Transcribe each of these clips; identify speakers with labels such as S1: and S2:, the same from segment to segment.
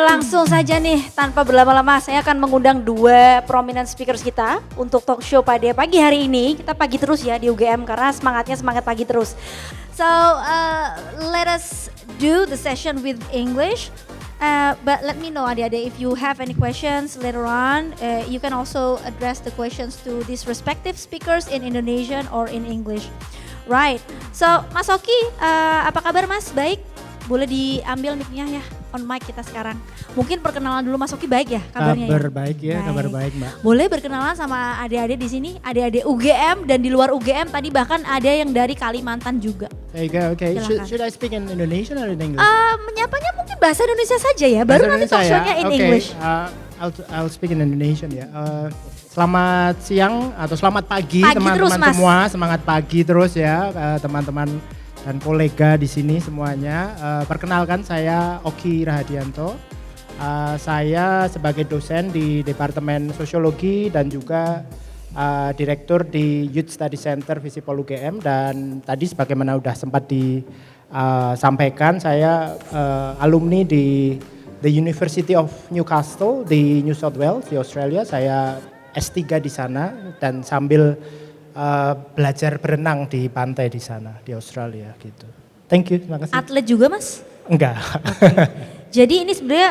S1: langsung saja nih tanpa berlama-lama saya akan mengundang dua prominent speakers kita untuk talk show pada pagi hari ini. Kita pagi terus ya di UGM karena semangatnya semangat pagi terus. So let us do the session with English. But let me know adik-adik if you have any questions later on. You can also address the questions to these respective speakers in Indonesian or in English. Right. So Mas Oki, apa kabar Mas? Baik? Boleh diambil mic-nya ya, on mic kita sekarang. Mungkin perkenalan dulu Mas Oki, baik ya kabarnya
S2: kabar
S1: ya?
S2: Baik ya, baik. Kabar baik Mbak.
S1: Boleh berkenalan sama adik-adik di sini, adik-adik UGM dan di luar UGM tadi bahkan ada yang dari Kalimantan juga.
S2: Okay. Should I speak in Indonesian or in English?
S1: Menyapanya mungkin bahasa Indonesia saja ya, baru nanti talk show-nya in English.
S2: I'll speak in Indonesian ya. Selamat siang atau selamat pagi
S1: terus,
S2: teman-teman
S1: Mas.
S2: semua, semangat pagi terus ya teman-teman dan kolega di sini semuanya. Perkenalkan saya Oki Rahadianto. Saya sebagai dosen di Departemen Sosiologi dan juga Direktur di Youth Study Center Visipol UGM, dan tadi sebagaimana sudah sempat disampaikan saya alumni di The University of Newcastle di New South Wales di Australia. Saya S3 di sana dan sambil belajar berenang di pantai di sana di Australia gitu. Thank you, terima kasih.
S1: Atlet juga Mas?
S2: Enggak.
S1: Jadi ini sebenarnya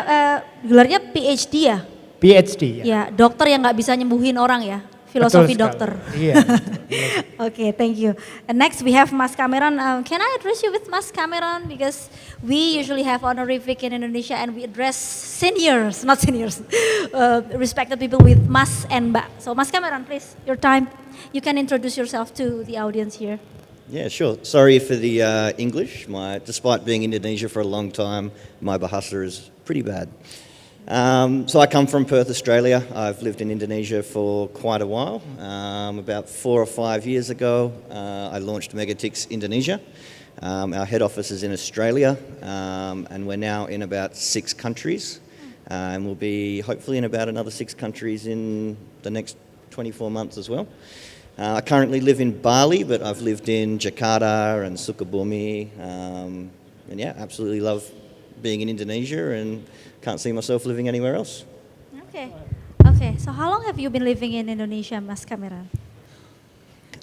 S1: gelarnya PhD ya?
S2: PhD ya.
S1: Ya, dokter yang nggak bisa nyembuhin orang ya, filosofi dokter.
S2: Iya.
S1: Okay, thank you. And next we have Mas Cameron. Can I address you with Mas Cameron? Because we usually have honorific in Indonesia and we address seniors, not seniors, respected people with Mas and Mbak. So Mas Cameron, please, your time. You can introduce yourself to the audience here.
S3: Yeah, sure. Sorry for the English. Despite being in Indonesia for a long time, my bahasa is pretty bad. So I come from Perth, Australia. I've lived in Indonesia for quite a while. About 4 or 5 years ago, I launched Megatix Indonesia. Our head office is in Australia, and we're now in about 6 countries. And we'll be hopefully in about another 6 countries in the next 24 months as well. I currently live in Bali, but I've lived in Jakarta and Sukabumi. And yeah, absolutely love being in Indonesia and can't see myself living anywhere else.
S1: Okay. So how long have you been living in Indonesia, Mas Cameron?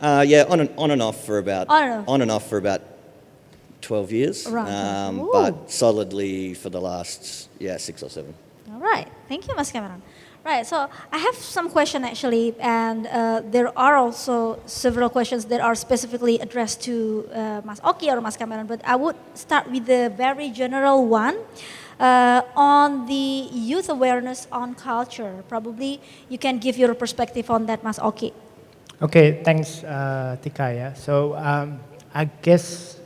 S3: Yeah, on and off for about
S1: On and off.
S3: 12 years.
S1: Right.
S3: But solidly for the last 6 or 7.
S1: All right, thank you, Mas Cameron. Right, so I have some question actually, and there are also several questions that are specifically addressed to Mas Oki or Mas Cameron, but I would start with the very general one on the youth awareness on culture. Probably you can give your perspective on that, Mas Oki.
S2: Okay, thanks Tika ya. So I guess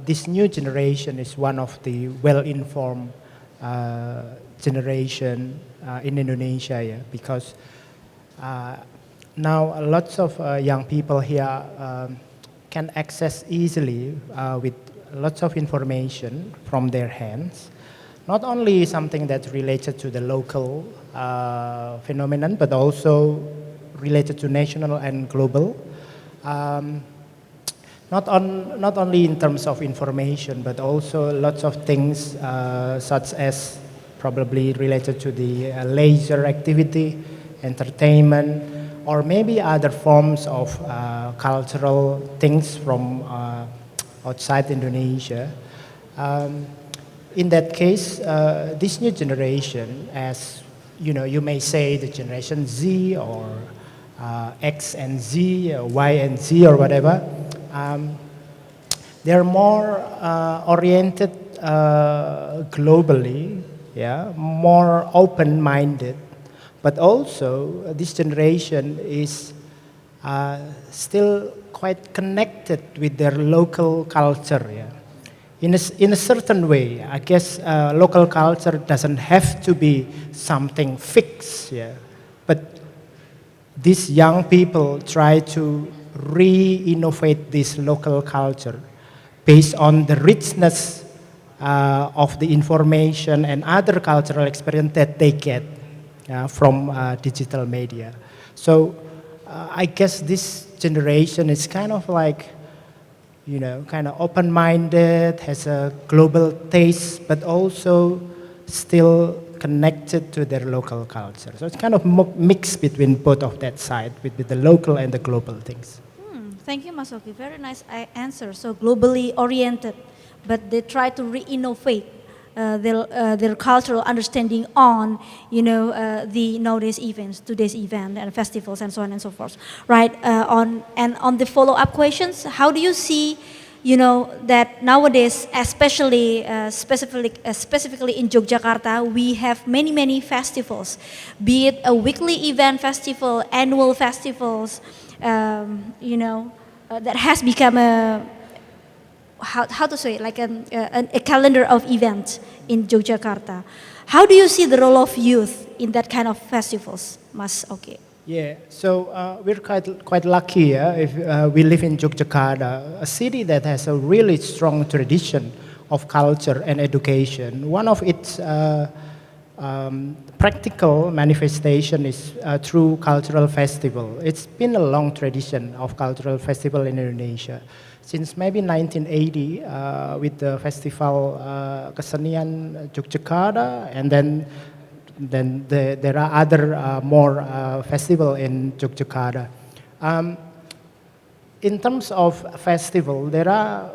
S2: this new generation is one of the well-informed generation in Indonesia, yeah, because now lots of young people here can access easily with lots of information from their hands, not only something that's related to the local phenomenon, but also related to national and global. Not only in terms of information, but also lots of things such as probably related to the leisure activity, entertainment, or maybe other forms of cultural things from outside Indonesia. In that case, this new generation, as you know, you may say the generation Z or X and Z, or Y and Z or whatever, they're more oriented globally, yeah, more open-minded, but also this generation is still quite connected with their local culture. Yeah. In a certain way, I guess local culture doesn't have to be something fixed, yeah, but these young people try to re-innovate this local culture based on the richness of the information and other cultural experience that they get from digital media. So I guess this generation is kind of like, kind of open-minded, has a global taste, but also still connected to their local culture. So it's kind of mix between both of that side, with the local and the global things.
S1: Thank you, Mas Oki. Very nice answer. So globally oriented, but they try to re-innovate their cultural understanding on, the nowadays events, today's event and festivals and so on and so forth. Right. On the follow-up questions, how do you see, that nowadays, especially specifically in Yogyakarta, we have many festivals, be it a weekly event festival, annual festivals, that has become how to say, like a calendar of events in Yogyakarta. How do you see the role of youth in that kind of festivals, Mas Oki?
S2: Yeah, so we're quite lucky if we live in Yogyakarta, a city that has a really strong tradition of culture and education. One of its practical manifestation is through cultural festival. It's been a long tradition of cultural festival in Indonesia. Since maybe 1980 with the festival Kesenian Yogyakarta, and then there are other more festival in Yogyakarta. In terms of festival, there are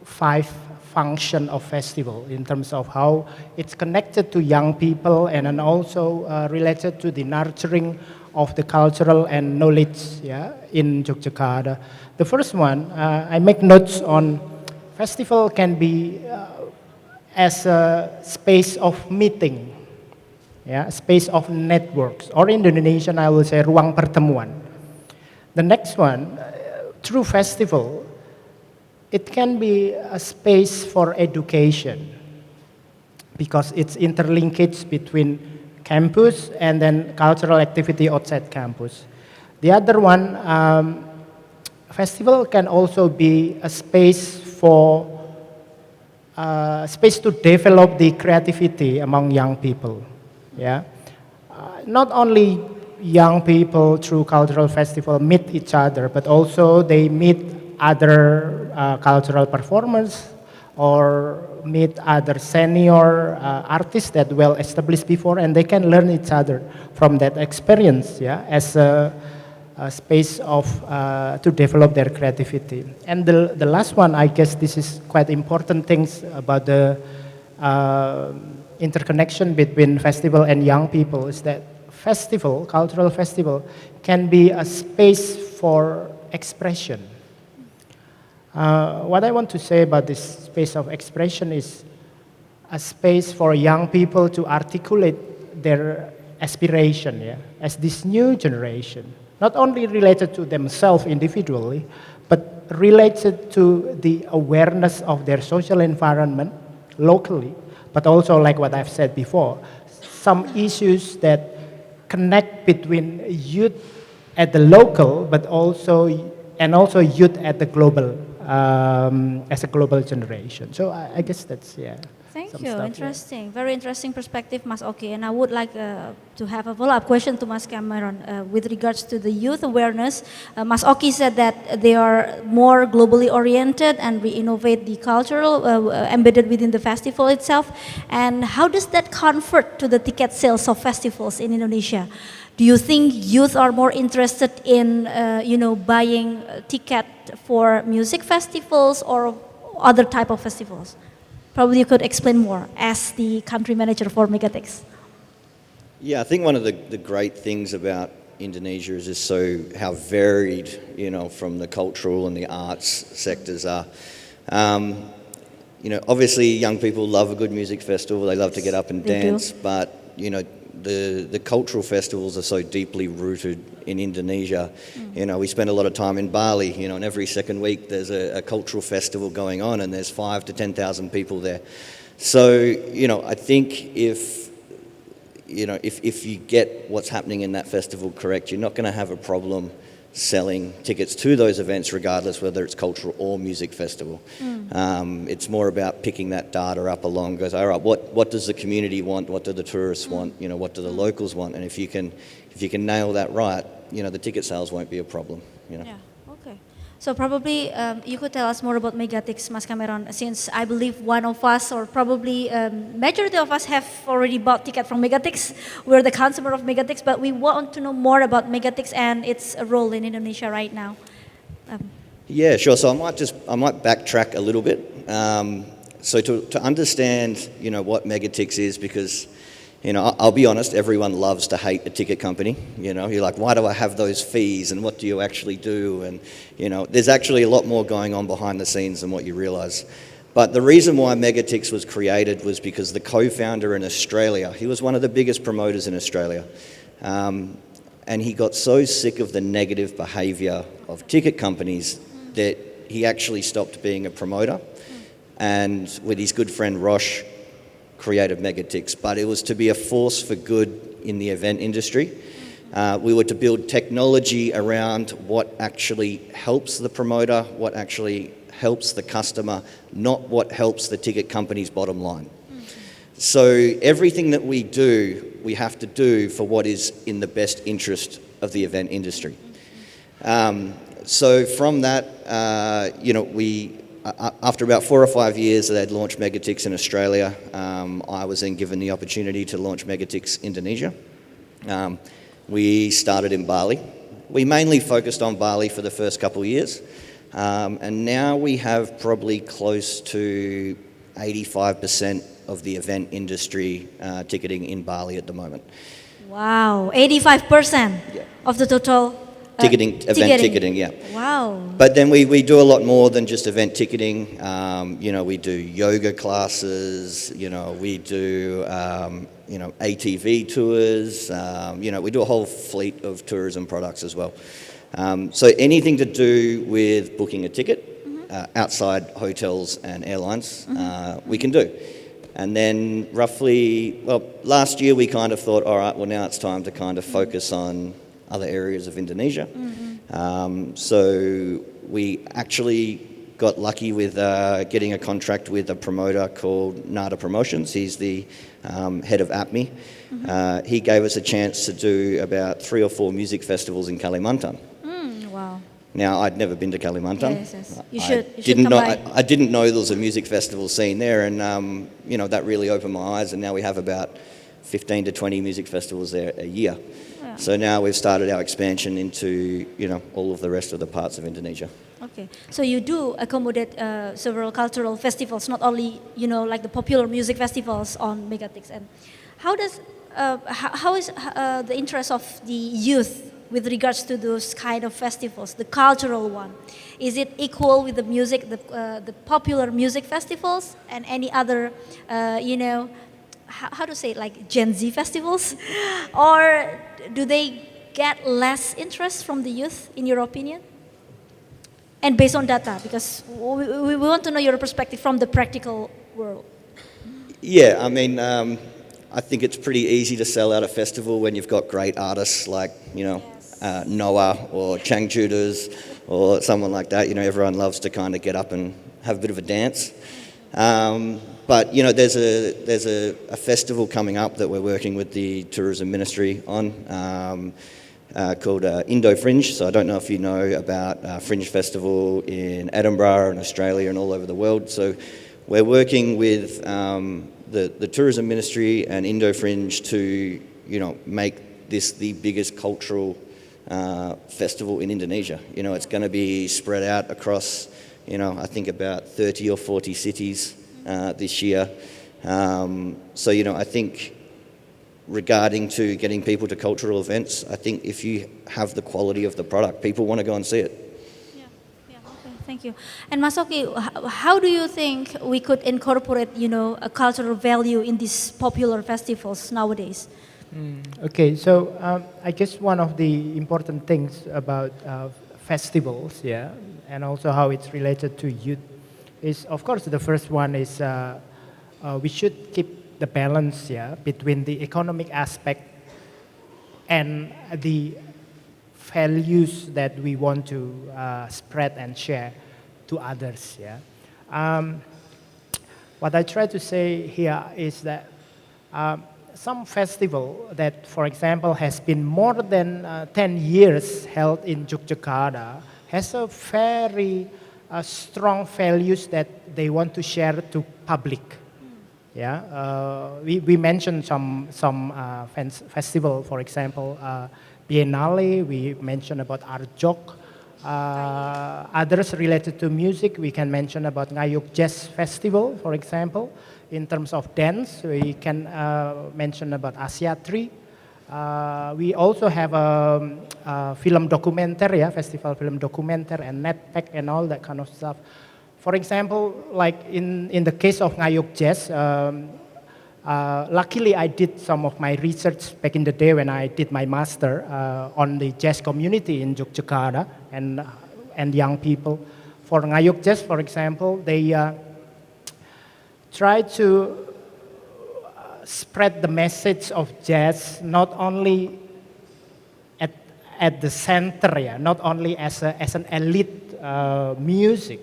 S2: 5 function of festival in terms of how it's connected to young people and then also related to the nurturing of the cultural and knowledge in Yogyakarta. The first one, I make notes on festival can be as a space of meeting, a space of networks, or in Indonesian I will say ruang pertemuan. The next one, through festival, it can be a space for education because it's interlinkage between campus and then cultural activity outside campus. The other one, festival can also be a space for space to develop the creativity among young people. Not only young people through cultural festival meet each other, but also they meet other cultural performers or meet other senior artists that well established before, and they can learn each other from that experience as a space of to develop their creativity. And the last one, I guess this is quite important things about the interconnection between festival and young people, is that festival, cultural festival, can be a space for expression. What I want to say about this space of expression is a space for young people to articulate their aspiration as this new generation, not only related to themselves individually, but related to the awareness of their social environment locally, but also like what I've said before, some issues that connect between youth at the local, but also youth at the global, as a global generation. So I guess that's
S1: Thank you. Interesting. Very interesting perspective, Mas Oki. And I would like to have a follow-up question to Mas Cameron with regards to the youth awareness. Mas Oki said that they are more globally oriented and re-innovate the cultural embedded within the festival itself. And how does that convert to the ticket sales of festivals in Indonesia? Do you think youth are more interested in, buying a ticket for music festivals or other type of festivals? Probably you could explain more as the country manager for Megatex.
S3: Yeah, I think one of the great things about Indonesia is just how varied, from the cultural and the arts sectors are. Obviously young people love a good music festival, they love to get up and dance, but, the cultural festivals are so deeply rooted in Indonesia. We spend a lot of time in Bali, and every second week there's a cultural festival going on and there's 5,000 to 10,000 people there. So, I think if you get what's happening in that festival correct, you're not going to have a problem selling tickets to those events regardless whether it's cultural or music festival. It's more about picking that data up along, goes, all right, what does the community want, what do the tourists want, what do the locals want, and if you can nail that right, the ticket sales won't be a problem.
S1: Yeah, okay. So probably you could tell us more about Megatix, Mas Cameron, since I believe one of us, or probably majority of us, have already bought ticket from Megatix. We're the consumer of Megatix, but we want to know more about Megatix and its role in Indonesia right now.
S3: Yeah, sure. So I might backtrack a little bit. So to understand, what Megatix is, because, I'll be honest, everyone loves to hate a ticket company. You're like, why do I have those fees, and what do you actually do? And, there's actually a lot more going on behind the scenes than what you realise. But the reason why Megatix was created was because the co-founder in Australia, he was one of the biggest promoters in Australia. And he got so sick of the negative behaviour of ticket companies that he actually stopped being a promoter, and with his good friend Rosh, created Megatix. But it was to be a force for good in the event industry. We were to build technology around what actually helps the promoter, what actually helps the customer, not what helps the ticket company's bottom line. So everything that we do, we have to do for what is in the best interest of the event industry. So from that, after about 4 or 5 years that I'd launched Megatix in Australia, I was then given the opportunity to launch Megatix Indonesia. We started in Bali. We mainly focused on Bali for the first couple of years, and now we have probably close to 85% of the event industry ticketing in Bali at the moment.
S1: Wow, 85% of the total
S3: event ticketing, yeah.
S1: Wow.
S3: But then we do a lot more than just event ticketing. We do yoga classes, we do, ATV tours, we do a whole fleet of tourism products as well. So anything to do with booking a ticket outside hotels and airlines, we can do. And then last year we kind of thought, all right, well now it's time to kind of focus on other areas of Indonesia. So we actually got lucky with getting a contract with a promoter called Nada Promotions. He's the head of APMI. He gave us a chance to do about 3 or 4 music festivals in Kalimantan.
S1: Wow.
S3: Now, I'd never been to Kalimantan.
S1: Yes. You should come by.
S3: I didn't know there was a music festival scene there, and that really opened my eyes. And now we have about 15 to 20 music festivals there a year.
S1: Yeah.
S3: So now we've started our expansion into all of the rest of the parts of Indonesia.
S1: Okay, so you do accommodate several cultural festivals, not only like the popular music festivals on Megatix. And how is the interest of the youth with regards to those kind of festivals, the cultural one? Is it equal with the music, the popular music festivals, and any other, how to say it, like Gen Z festivals, or do they get less interest from the youth, in your opinion? And based on data, because we want to know your perspective from the practical world.
S3: Yeah, I mean, I think it's pretty easy to sell out a festival when you've got great artists like, Noah or Chang Judas or someone like that. Everyone loves to kind of get up and have a bit of a dance. But there's a festival coming up that we're working with the Tourism Ministry on, called Indo Fringe. So I don't know if you know about Fringe Festival in Edinburgh and Australia and all over the world. So we're working with the Tourism Ministry and Indo Fringe to make this the biggest cultural festival in Indonesia. It's going to be spread out across I think about 30 or 40 cities this year. So I think regarding to getting people to cultural events, I think if you have the quality of the product, people want to go and see it.
S1: Yeah, okay, thank you. And Masoki, how do you think we could incorporate, a cultural value in these popular festivals nowadays?
S2: Okay, so I guess one of the important things about festivals, and also how it's related to youth, is of course the first one is we should keep the balance between the economic aspect and the values that we want to spread and share to others. What I try to say here is that some festival that, for example, has been more than 10 years held in Yogyakarta has a very strong values that they want to share to public. Yeah, we mentioned some festival, for example, Biennale. We mentioned about Arjok. Others related to music, we can mention about Ngayuk Jazz Festival, for example. In terms of dance, we can mention about Asiatri. We also have a film documenter, yeah, festival film documenter and netpack and all that kind of stuff. For example, like in the case of Ngayuk Jazz, luckily I did some of my research back in the day when I did my master on the jazz community in Yogyakarta and young people. For Ngayuk Jazz, for example, they try to spread the message of jazz not only at the center, yeah, not only as an elite music,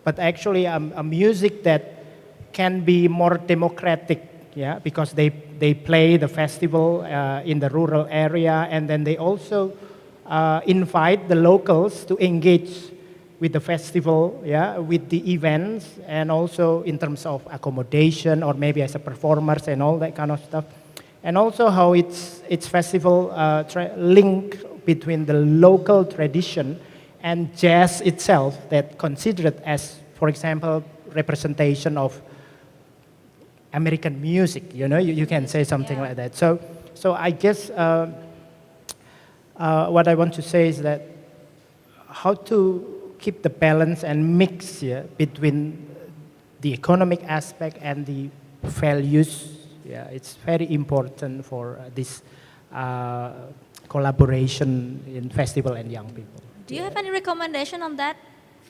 S2: but actually a music that can be more democratic, yeah, because they play the festival in the rural area, and then they also invite the locals to engage with the festival, yeah, with the events, and also in terms of accommodation or maybe as a performers and all that kind of stuff. And also how its festival link between the local tradition and jazz itself that considered as, for example, representation of American music. You know, you can say something like that. So I guess what I want to say is that how to keep the balance and mix, yeah, between the economic aspect and the values. Yeah, it's very important for this collaboration in festival and young people.
S1: Do you have any recommendation on that?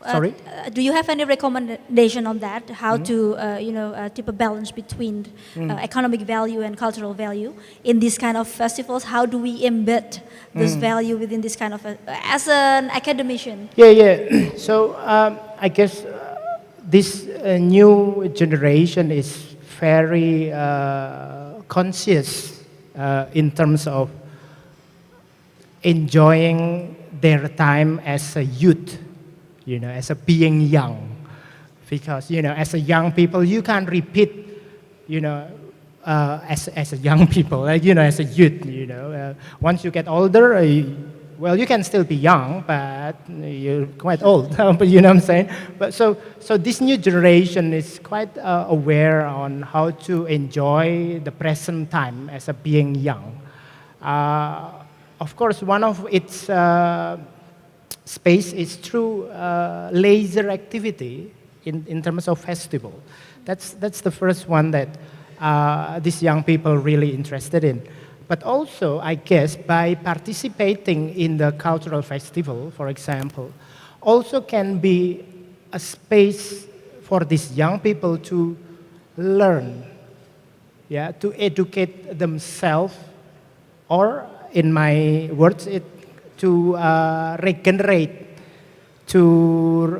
S2: Sorry?
S1: Do you have any recommendation on that? How to, keep a balance between economic value and cultural value in these kind of festivals? How do we embed this value within this kind of, as an academician?
S2: Yeah. So I guess this new generation is very conscious in terms of enjoying their time as a youth, you know, as a being young. Because, you know, as a young people, you can't repeat, you know, as a young people, like, you know, as a youth, you know. Once you get older, well, you can still be young, but you're quite old, but you know what I'm saying? But so this new generation is quite aware on how to enjoy the present time as a being young. Of course, one of its space is through leisure activity in terms of festival. That's the first one that these young people really interested in. But also, I guess, by participating in the cultural festival, for example, also can be a space for these young people to learn, yeah, to educate themselves, or in my words, to regenerate, to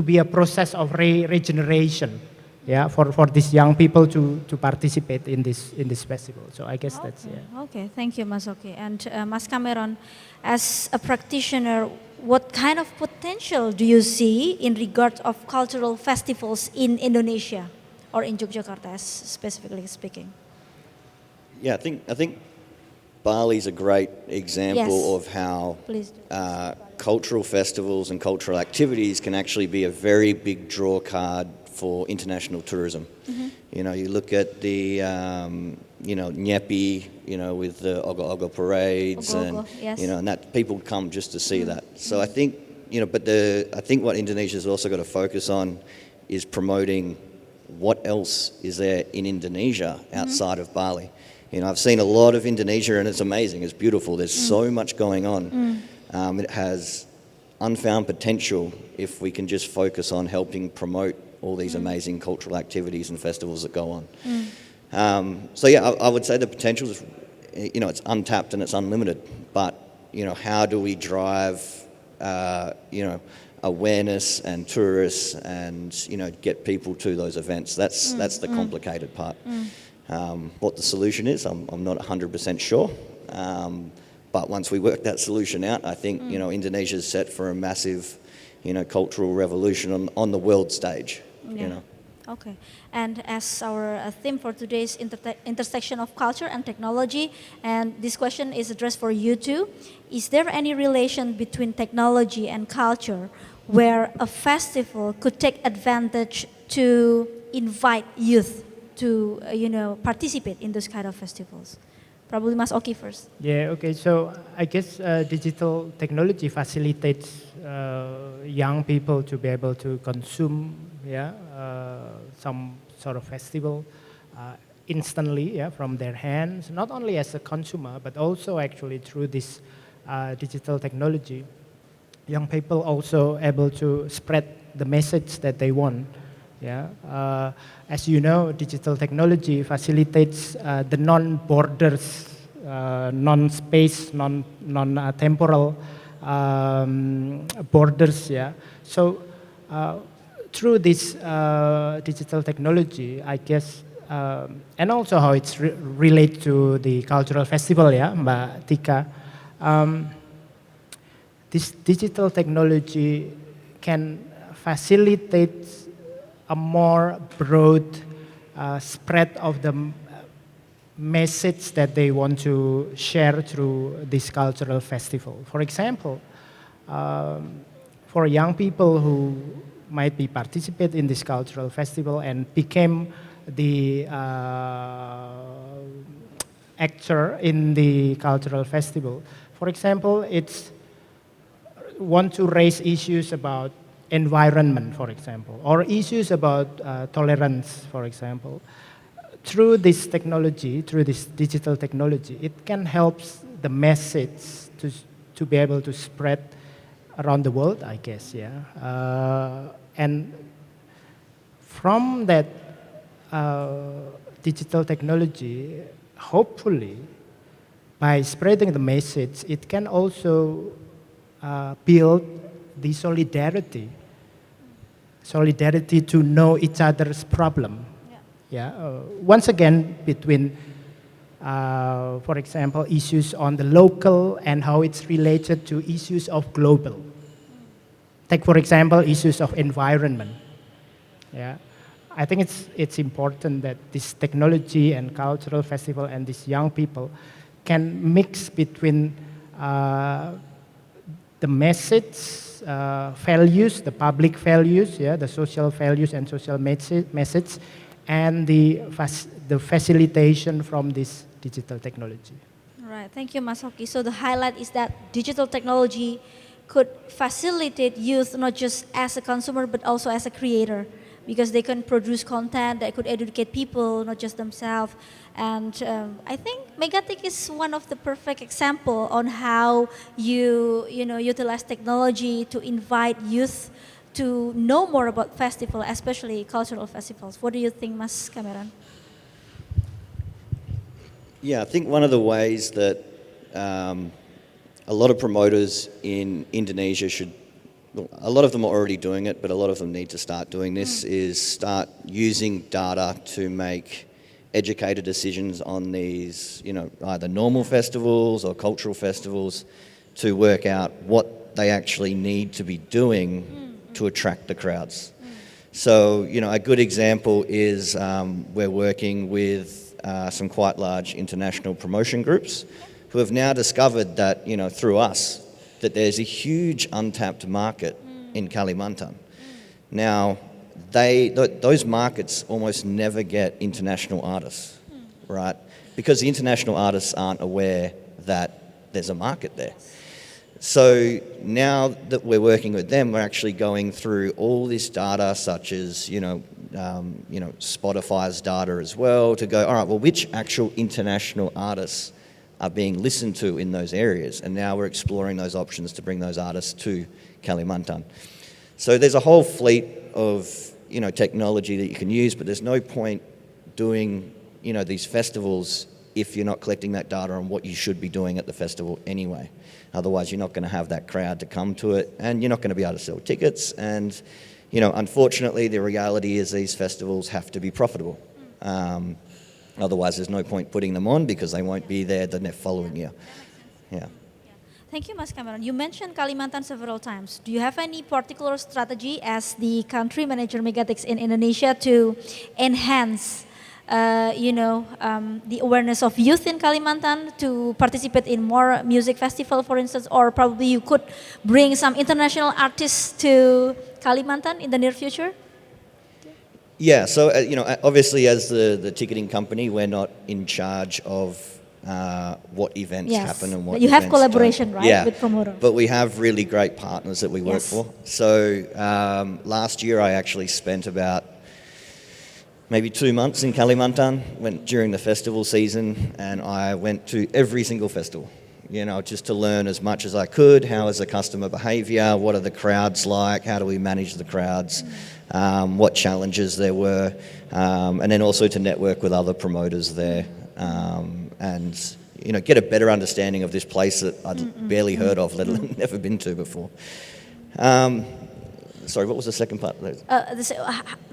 S2: be a process of regeneration, yeah, for these young people to participate in this festival. So I guess that's
S1: Okay, thank you, Mas Oki. And Mas Cameron, as a practitioner, what kind of potential do you see in regard of cultural festivals in Indonesia or in Yogyakarta, specifically speaking?
S3: Yeah, I think Bali's a great example of how cultural festivals and cultural activities can actually be a very big draw card for international tourism. You know, you look at the, Nyepi, with the Ogo parades, and that people come just to see that. So I think, I think what Indonesia's also got to focus on is promoting what else is there in Indonesia outside of Bali. I've seen a lot of Indonesia and it's amazing, it's beautiful, there's so much going on. It has unfound potential if we can just focus on helping promote all these amazing cultural activities and festivals that go on. I would say the potential is, it's untapped and it's unlimited, but, how do we drive, awareness and tourists and, get people to those events? That's the complicated part. What the solution is, I'm not 100% sure. But once we work that solution out, I think, Indonesia's set for a massive, cultural revolution on the world stage,
S1: Okay, and as our theme for today's intersection of culture and technology, and this question is addressed for you too, is there any relation between technology and culture where a festival could take advantage to invite youth to, participate in those kind of festivals? Probably Mas Oki first.
S2: Yeah, okay. So I guess digital technology facilitates young people to be able to consume, some sort of festival instantly, from their hands, not only as a consumer, but also actually through this digital technology. Young people also able to spread the message that they want. As you know, digital technology facilitates the non-borders, non-space, non-temporal borders. So through this digital technology, I guess, and also how it's related to the cultural festival, Mbak Tika. This digital technology can facilitate a more broad spread of the message that they want to share through this cultural festival. For example, for young people who might be participate in this cultural festival and became the actor in the cultural festival. For example, it's want to raise issues about environment, for example, or issues about tolerance, for example. Through this technology, through this digital technology, it can help the message to be able to spread around the world, I guess, and from that digital technology, hopefully, by spreading the message, it can also build the solidarity to know each other's problem. Once again, between, for example, issues on the local and how it's related to issues of global. Take, for example, issues of environment. I think it's important that this technology and cultural festival and these young people can mix between the message, values, the public values, the social values and social message, and the facilitation from this digital technology.
S1: All right, thank you, Mas Hoki. So the highlight is that digital technology could facilitate youth not just as a consumer but also as a creator, because they can produce content that could educate people, not just themselves. And I think Megatik is one of the perfect example on how you utilize technology to invite youth to know more about festival, especially cultural festivals. What do you think, Mas Cameron?
S3: Yeah, I think one of the ways that a lot of promoters in Indonesia a lot of them are already doing it, but a lot of them need to start doing this, is start using data to make educated decisions on these, either normal festivals or cultural festivals, to work out what they actually need to be doing to attract the crowds. So, a good example is we're working with some quite large international promotion groups who have now discovered that, through us, that there's a huge untapped market in Kalimantan. Now, those markets almost never get international artists, right? Because the international artists aren't aware that there's a market there. So now that we're working with them, we're actually going through all this data, such as Spotify's data as well, to go, all right, well, which actual international artists are being listened to in those areas? And now we're exploring those options to bring those artists to Kalimantan. So there's a whole fleet of technology that you can use, but there's no point doing these festivals if you're not collecting that data on what you should be doing at the festival anyway. Otherwise, you're not going to have that crowd to come to it, and you're not going to be able to sell tickets. And unfortunately, the reality is these festivals have to be profitable. Otherwise, there's no point putting them on, because they won't be there the following year. Yeah.
S1: Thank you, Mas Cameron. You mentioned Kalimantan several times. Do you have any particular strategy as the country manager Megatix in Indonesia to enhance, the awareness of youth in Kalimantan to participate in more music festival, for instance, or probably you could bring some international artists to Kalimantan in the near future?
S3: Yeah, so obviously as the ticketing company, we're not in charge of what events happen and what
S1: you have
S3: events
S1: collaboration,
S3: don't.
S1: right,
S3: Yeah,
S1: with promoter.
S3: but we have really great partners that we work for. So last year I actually spent about maybe 2 months in Kalimantan, went during the festival season, and I went to every single festival, just to learn as much as I could. How is the customer behaviour? What are the crowds like? How do we manage the crowds? What challenges there were, and then also to network with other promoters there, and get a better understanding of this place that I'd barely heard of, let alone never been to before. Sorry, what was the second part?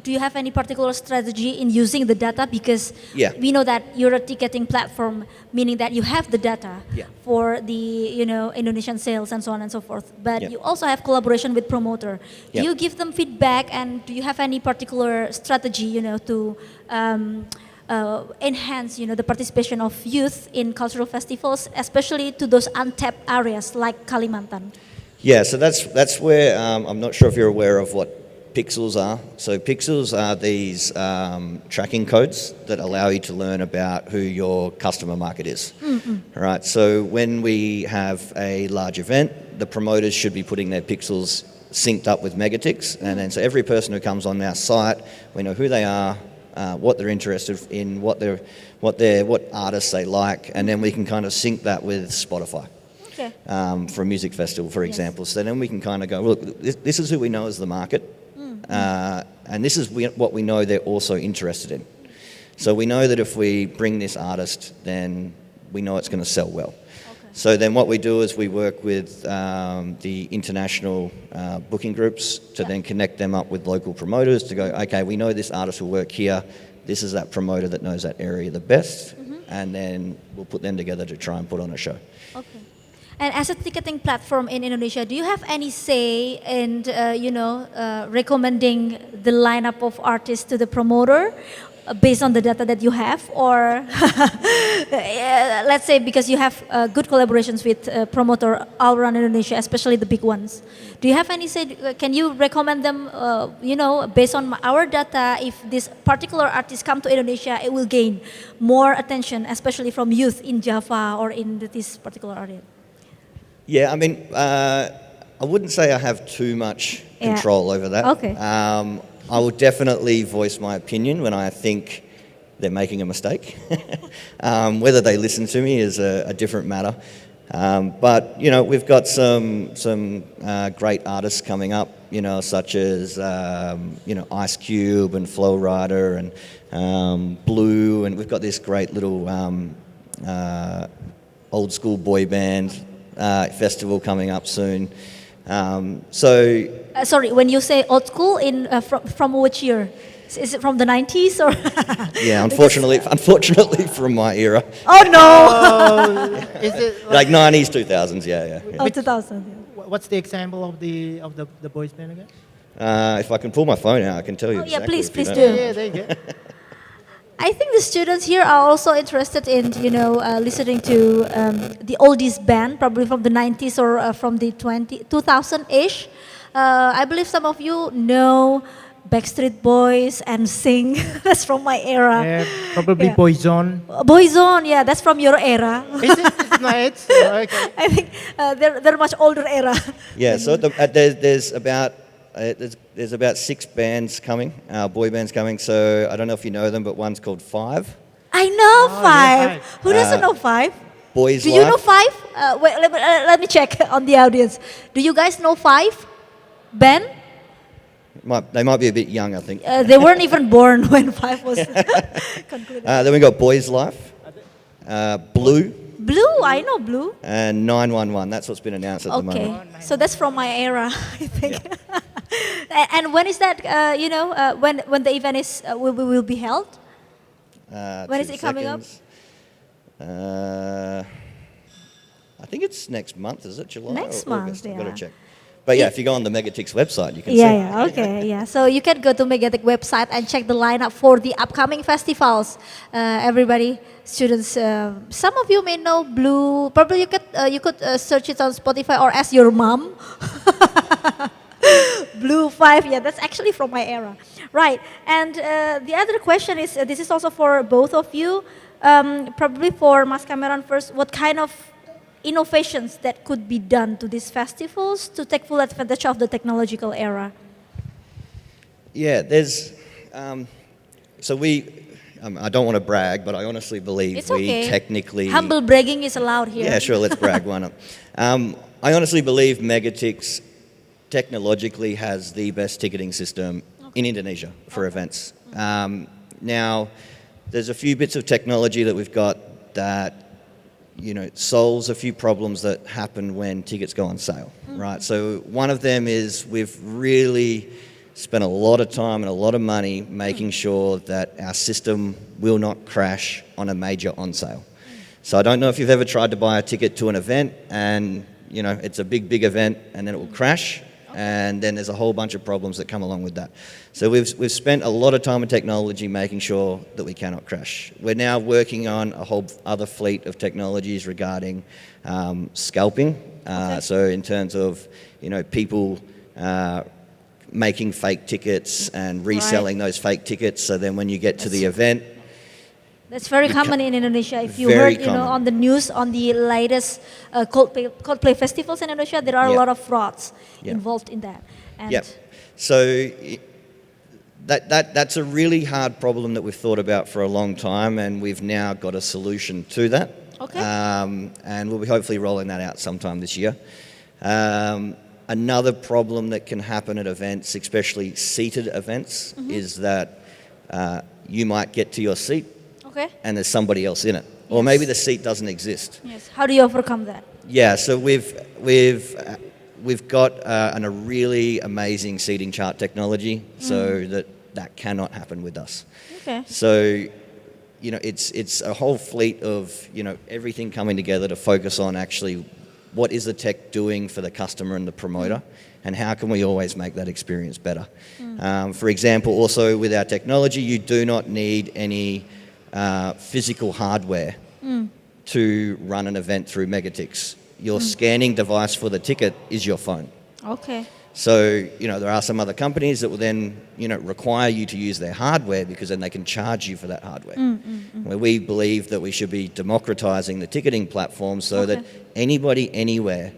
S1: Do you have any particular strategy in using the data? Because
S3: Yeah.
S1: we know that you're a ticketing platform, meaning that you have the data
S3: Yeah.
S1: for the Indonesian sales and so on and so forth. But
S3: Yeah.
S1: you also have collaboration with promoter. Do
S3: Yeah.
S1: you give them feedback, and do you have any particular strategy, to enhance, the participation of youth in cultural festivals, especially to those untapped areas like Kalimantan?
S3: Yeah, so that's where I'm not sure if you're aware of what pixels are. So pixels are these tracking codes that allow you to learn about who your customer market is. All right, so when we have a large event, the promoters should be putting their pixels synced up with Megatix, and then so every person who comes on our site, we know who they are, what they're interested in, what artists they like, and then we can kind of sync that with Spotify.
S1: Okay.
S3: For a music festival, for example. So then we can kind of go, look, this is who we know as the market, and this is what we know they're also interested in. So we know that if we bring this artist, then we know it's going to sell well.
S1: Okay.
S3: So then what we do is we work with the international booking groups to then connect them up with local promoters to go, okay, we know this artist will work here. This is that promoter that knows that area the best, and then we'll put them together to try and put on a show.
S1: Okay. And as a ticketing platform in Indonesia, do you have any say in, recommending the lineup of artists to the promoter based on the data that you have? Or let's say because you have good collaborations with promoter all around Indonesia, especially the big ones. Do you have any say, can you recommend them, based on our data, if this particular artist come to Indonesia, it will gain more attention, especially from youth in Java or in this particular area?
S3: Yeah, I mean, I wouldn't say I have too much control over that.
S1: Okay.
S3: I will definitely voice my opinion when I think they're making a mistake. Whether they listen to me is a different matter. But we've got some great artists coming up, such as Ice Cube and Flow Rider and Blue, and we've got this great little old school boy band festival coming up soon.
S1: Sorry, when you say old school, from which year? Is it from the 90s or?
S3: Yeah, unfortunately from my era.
S1: Oh no!
S2: Is it
S3: Like 90s, 2000s, yeah.
S1: Oh, 2000.
S2: What's the example of the boys band again?
S3: If I can pull my phone out, I can tell you.
S1: Oh yeah,
S3: exactly
S1: please
S3: if you don't-
S1: do.
S2: Yeah, there you go.
S1: I think the students here are also interested in, listening to the oldies band, probably from the 90s or from the 2000-ish. I believe some of you know Backstreet Boys and Sing. That's from my era.
S2: Yeah, probably
S1: Yeah.
S2: Boyzone.
S1: Boyzone, yeah, that's from your era.
S2: Is it? It's not it? Oh, okay.
S1: I think they're much older era.
S3: Yeah, so there's about 6 bands coming, boy bands coming. So I don't know if you know them, but one's called Five.
S1: I know
S2: Oh,
S1: Five.
S2: yeah, Five.
S1: Who doesn't know Five?
S3: Boys
S1: Do you know
S3: Life.
S1: Five? Wait, let me check on the audience. Do you guys know Five? Ben?
S3: They might be a bit young, I think.
S1: They weren't even born when Five was concluded.
S3: Then we got Boys Life, Blue,
S1: Blue, I know Blue.
S3: and 911. That's what's been announced at the
S1: Okay,
S3: moment.
S1: so that's from my era, I think. And when is that? When the event is will be held? When is
S3: 2
S1: it coming up?
S3: seconds. I think it's next month, is it July
S1: Next
S3: or
S1: month,
S3: August? I've got
S1: yeah.
S3: to check. But yeah, if you go on the Megatix website, you can see.
S1: Yeah, okay, yeah. So you can go to Megatic website and check the lineup for the upcoming festivals. Everybody, students, some of you may know Blue. Probably you could search it on Spotify or ask your mom. Blue 5, yeah, that's actually from my era. Right, and the other question is, this is also for both of you, probably for Mas Cameron first, what kind of innovations that could be done to these festivals to take full advantage of the technological era?
S3: Yeah, there's, so I don't want to brag, but I honestly believe
S1: It's
S3: we
S1: okay.
S3: technically...
S1: Humble bragging is allowed here.
S3: Yeah, sure, let's brag, why not? I honestly believe Megatix technologically has the best ticketing system in Indonesia for events. Now, there's a few bits of technology that we've got that solves a few problems that happen when tickets go on sale, right? So one of them is we've really spent a lot of time and a lot of money making sure that our system will not crash on a major on sale. So I don't know if you've ever tried to buy a ticket to an event and, it's a big event and then it will crash. And then there's a whole bunch of problems that come along with that. So we've spent a lot of time and technology making sure that we cannot crash. We're now working on a whole other fleet of technologies regarding scalping. So in terms of people making fake tickets and reselling those fake tickets. So then when you get to the event,
S1: that's very common in Indonesia. If you
S3: Very
S1: heard,
S3: common.
S1: on the news, on the latest Coldplay festivals in Indonesia, there are a
S3: Yeah.
S1: lot of frauds
S3: Yeah.
S1: involved in that. And
S3: Yep. So that's a really hard problem that we've thought about for a long time, and we've now got a solution to that.
S1: Okay.
S3: And we'll be hopefully rolling that out sometime this year. Another problem that can happen at events, especially seated events, is that you might get to your seat
S1: okay.
S3: and there's somebody else in it. Or
S1: Yes.
S3: maybe the seat doesn't exist.
S1: Yes. How do you overcome that?
S3: Yeah, so we've got a really amazing seating chart technology, so that cannot happen with us.
S1: Okay.
S3: So, it's a whole fleet of everything coming together to focus on actually what is the tech doing for the customer and the promoter, and how can we always make that experience better. For example, also with our technology, you do not need any physical hardware to run an event through Megatix. Your scanning device for the ticket is your phone.
S1: Okay.
S3: So, there are some other companies that will then, require you to use their hardware because then they can charge you for that hardware. Where we believe that we should be democratizing the ticketing platform so that anybody, anywhere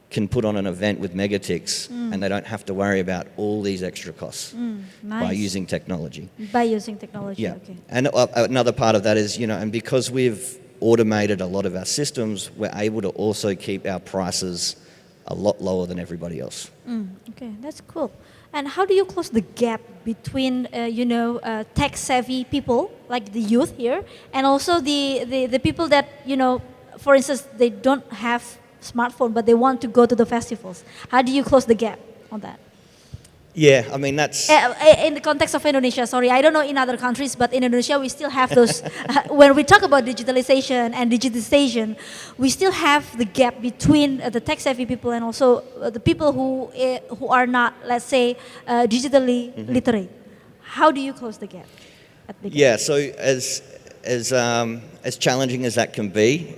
S3: can put on an event with Megatix and they don't have to worry about all these extra costs
S1: Nice.
S3: by using technology.
S1: By using technology.
S3: Yeah.
S1: Okay.
S3: And another part of that is, and because we've automated a lot of our systems, we're able to also keep our prices a lot lower than everybody else.
S1: Okay, that's cool. And how do you close the gap between, tech-savvy people, like the youth here, and also the people that, for instance, they don't have smartphone, but they want to go to the festivals? How do you close the gap on that?
S3: Yeah, I mean, that's...
S1: In the context of Indonesia, sorry, I don't know in other countries, but in Indonesia we still have those, when we talk about digitalization and digitization, we still have the gap between the tech-savvy people and also the people who are not, let's say, digitally literate. How do you close the gap? At the
S3: Yeah, so as challenging as that can be,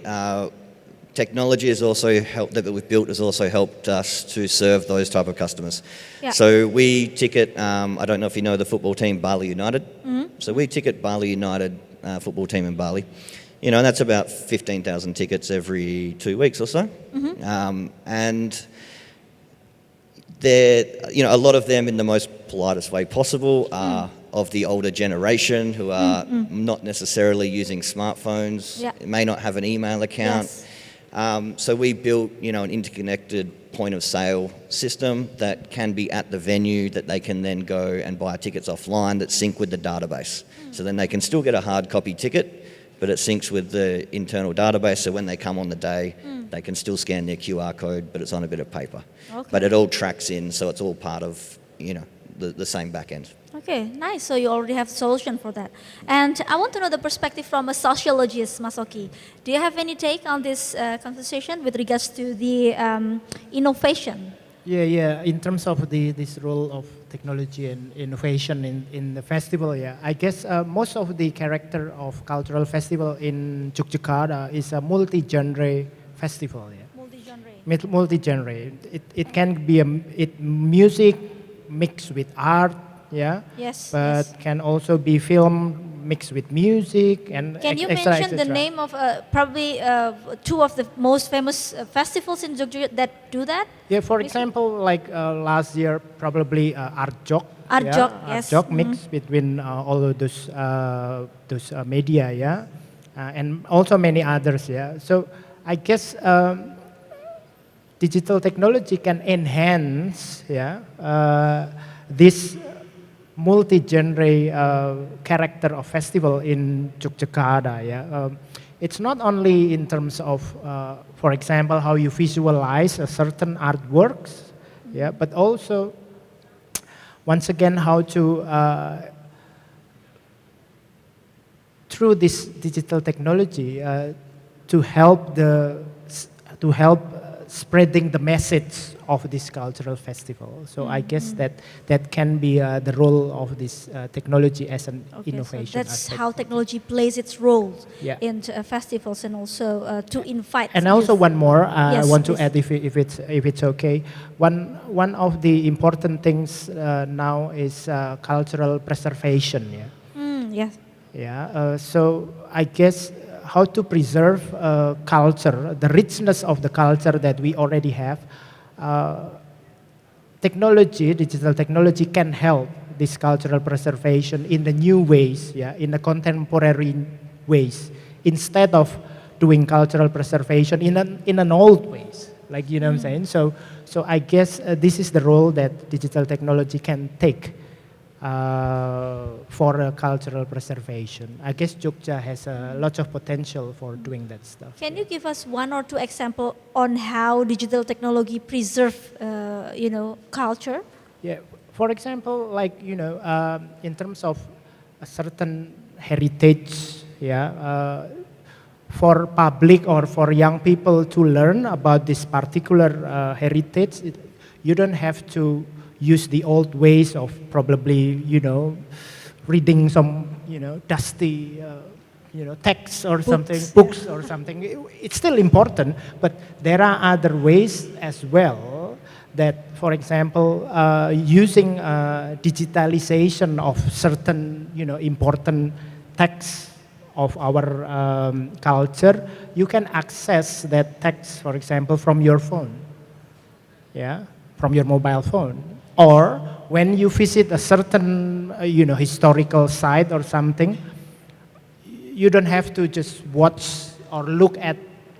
S3: technology has also helped, that we've built has also helped us to serve those type of customers.
S1: Yeah.
S3: So we ticket, I don't know if you know the football team Bali United. So we ticket Bali United football team in Bali. And that's about 15,000 tickets every 2 weeks or so. And they're, a lot of them in the most politest way possible are of the older generation who are not necessarily using smartphones, may not have an email account.
S1: Yes.
S3: So we built, an interconnected point of sale system that can be at the venue, that they can then go and buy tickets offline that sync with the database. So then they can still get a hard copy ticket, but it syncs with the internal database. So when they come on the day, they can still scan their QR code, but it's on a bit of paper.
S1: Okay.
S3: But it all tracks in, so it's all part of, the same back end.
S1: Okay, nice. So you already have a solution for that. And I want to know the perspective from a sociologist, Masoki. Do you have any take on this conversation with regards to the innovation?
S2: Yeah. In terms of this role of technology and innovation in the festival, yeah, I guess most of the character of cultural festival in Yogyakarta is a multi-genre festival. Yeah,
S1: Multi-genre.
S2: multi-genre. It can be music mixed with art. Yeah.
S1: Yes.
S2: But
S1: yes.
S2: can also be film mixed with music and
S1: Can you
S2: extra,
S1: mention the
S2: etc.
S1: name of probably two of the most famous festivals in Yogyakarta that do that?
S2: Yeah, for example, like last year, probably Art Jok.
S1: Art
S2: yeah?
S1: Jok,
S2: Art
S1: yes.
S2: Jok mix between all of those media, yeah, and also many others, yeah. So I guess digital technology can enhance, yeah, this multi-genre character of festival in Yogyakarta, yeah. It's not only in terms of, for example, how you visualize a certain artworks, yeah, but also, once again, how to, through this digital technology, to help spreading the message of this cultural festival. So I guess that can be the role of this technology as an innovation.
S1: So that's
S2: aspect.
S1: how technology plays its role
S2: Yeah.
S1: in festivals and also to invite.
S2: And also
S1: youth.
S2: one more, I
S1: Yes,
S2: want to
S1: please.
S2: add if it's okay. One of the important things now is cultural preservation. Yeah.
S1: Yes.
S2: Yeah. So I guess how to preserve culture, the richness of the culture that we already have. Technology, digital technology can help this cultural preservation in the new ways, yeah, in the contemporary ways, instead of doing cultural preservation in an old ways, like what I'm saying. So I guess this is the role that digital technology can take for cultural preservation. I guess Jogja has a lot of potential for doing that stuff.
S1: Can you give us one or two example on how digital technology preserve, culture?
S2: Yeah, for example, like in terms of a certain heritage, yeah, for public or for young people to learn about this particular heritage, you don't have to use the old ways of probably, reading some, dusty, texts or something, books or something. It's still important, but there are other ways as well that, for example, using digitalization of certain, important texts of our culture, you can access that text, for example, from your phone, yeah, from your mobile phone. Or when you visit a certain, historical site or something, you don't have to just watch or look at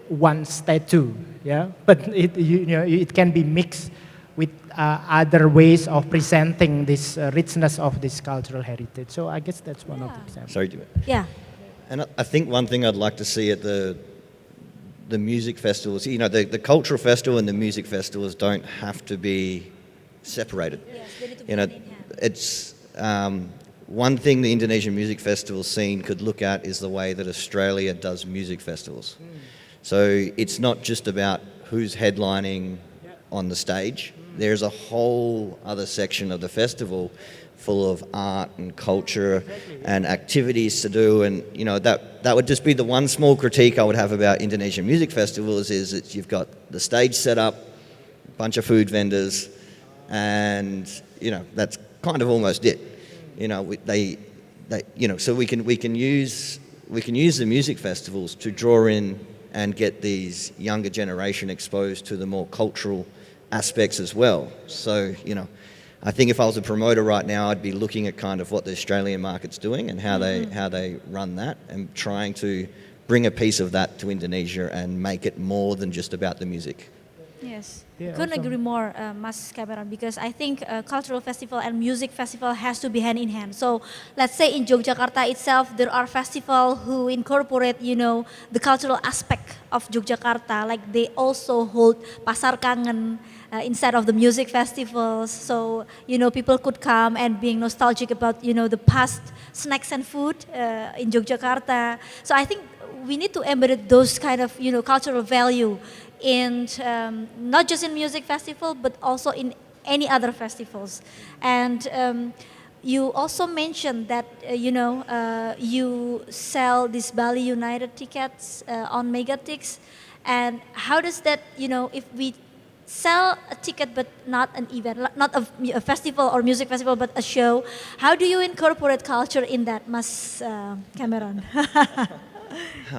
S2: one statue, yeah. But it can be mixed with other ways of presenting this richness of this cultural heritage. So I guess that's one of the examples.
S3: Sorry, do it.
S1: Yeah.
S3: And I think one thing I'd like to see at the music festivals, the cultural festival and the music festivals don't have to be separated.
S1: Yes, they need to be hand in hand.
S3: It's one thing the Indonesian music festival scene could look at is the way that Australia does music festivals. So it's not just about who's headlining on the stage. There's a whole other section of the festival full of art and culture and activities to do, and that would just be the one small critique I would have about Indonesian music festivals is that you've got the stage set up, a bunch of food vendors, and that's kind of almost it. So we can use the music festivals to draw in and get these younger generation exposed to the more cultural aspects as well. So I think if I was a promoter right now, I'd be looking at kind of what the Australian market's doing and how they run that, and trying to bring a piece of that to Indonesia and make it more than just about the music.
S1: Yes,
S2: Yeah,
S1: couldn't
S2: also-
S1: agree more, Mas Cameron, because I think cultural festival and music festival has to be hand in hand. So let's say in Yogyakarta itself, there are festivals who incorporate, the cultural aspect of Yogyakarta. Like they also hold Pasar Kangen instead of the music festivals. So people could come and being nostalgic about the past snacks and food in Yogyakarta. So I think we need to embed those kind of cultural value in not just in music festival but also in any other festivals. And you also mentioned that you sell these Bali United tickets on Megatix. And how does that, if we sell a ticket but not an event, not a festival or music festival but a show, how do you incorporate culture in that, Mas Cameron?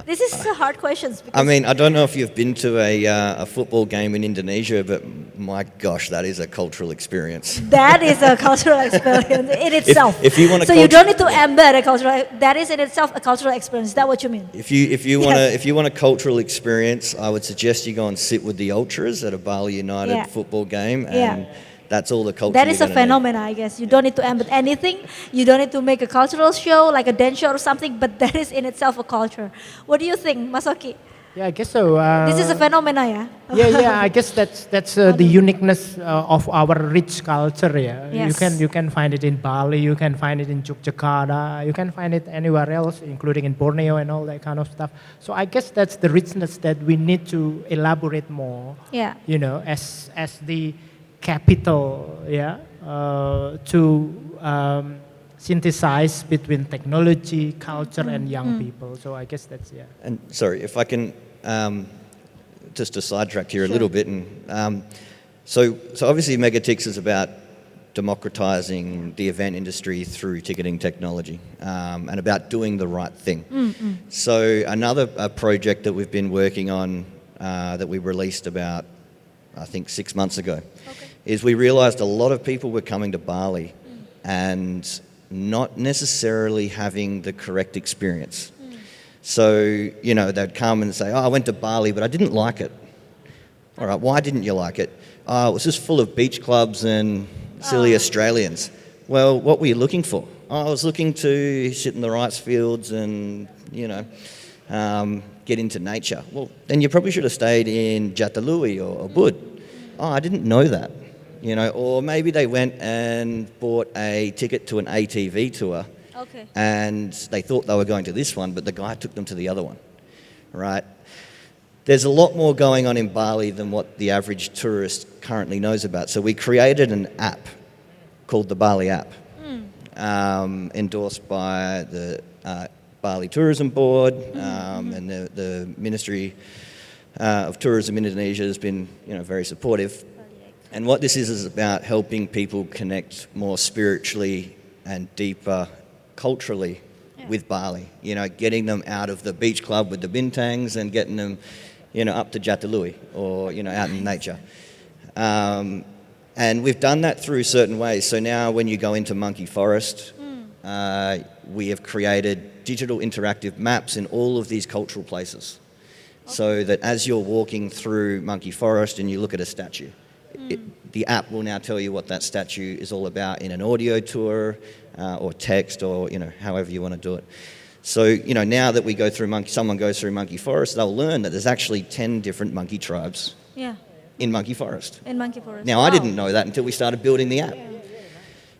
S1: This is a hard questions.
S3: I mean, I don't know if you've been to a football game in Indonesia, but my gosh, that is a cultural experience.
S1: That is a cultural experience in itself.
S3: If you want a
S1: so you don't need to embed a cultural. That is in itself a cultural experience. Is that what you mean?
S3: If you want a cultural experience, I would suggest you go and sit with the ultras at a Bali United
S1: Yeah.
S3: football game,
S1: Yeah.
S3: and that's all the culture.
S1: That
S3: you're
S1: is a
S3: gonna need.
S1: phenomena, I guess. You don't need to embed anything. You don't need to make a cultural show like a dance show or something. But that is in itself a culture. What do you think, Masoki?
S2: Yeah, I guess so.
S1: This is a phenomena, yeah.
S2: Yeah. I guess that's the uniqueness of our rich culture. Yeah,
S1: Yes.
S2: you can find it in Bali, you can find it in Yogyakarta, you can find it anywhere else, including in Borneo and all that kind of stuff. So I guess that's the richness that we need to elaborate more.
S1: Yeah.
S2: As the capital, to synthesize between technology, culture, and young people. So I guess that's
S3: And sorry, if I can just to sidetrack here a little bit, and so obviously Megatix is about democratizing the event industry through ticketing technology, and about doing the right thing. So another project that we've been working on that we released about, I think, 6 months ago, is we realized a lot of people were coming to Bali and not necessarily having the correct experience. So, they'd come and say, I went to Bali, but I didn't like it. All right, why didn't you like it? It was just full of beach clubs and silly Australians. Well, what were you looking for? I was looking to sit in the rice fields and, get into nature. Well, then you probably should have stayed in Jatalui or Ubud. I didn't know that. Or maybe they went and bought a ticket to an ATV tour,
S1: Okay.
S3: and they thought they were going to this one, but the guy took them to the other one, right? There's a lot more going on in Bali than what the average tourist currently knows about. So we created an app called the Bali app, endorsed by the Bali Tourism Board, and the Ministry of Tourism in Indonesia has been very supportive. And what this is about helping people connect more spiritually and deeper culturally with Bali. Getting them out of the beach club with the bintangs and getting them, up to Jatalui or, out in nature. And we've done that through certain ways. So now when you go into Monkey Forest, we have created digital interactive maps in all of these cultural places. So that as you're walking through Monkey Forest and you look at a statue, the app will now tell you what that statue is all about in an audio tour or text or however you want to do it. So now that we go through someone goes through Monkey Forest, they'll learn that there's actually 10 different monkey tribes in Monkey Forest.
S1: In Monkey Forest.
S3: Now I didn't know that until we started building the app.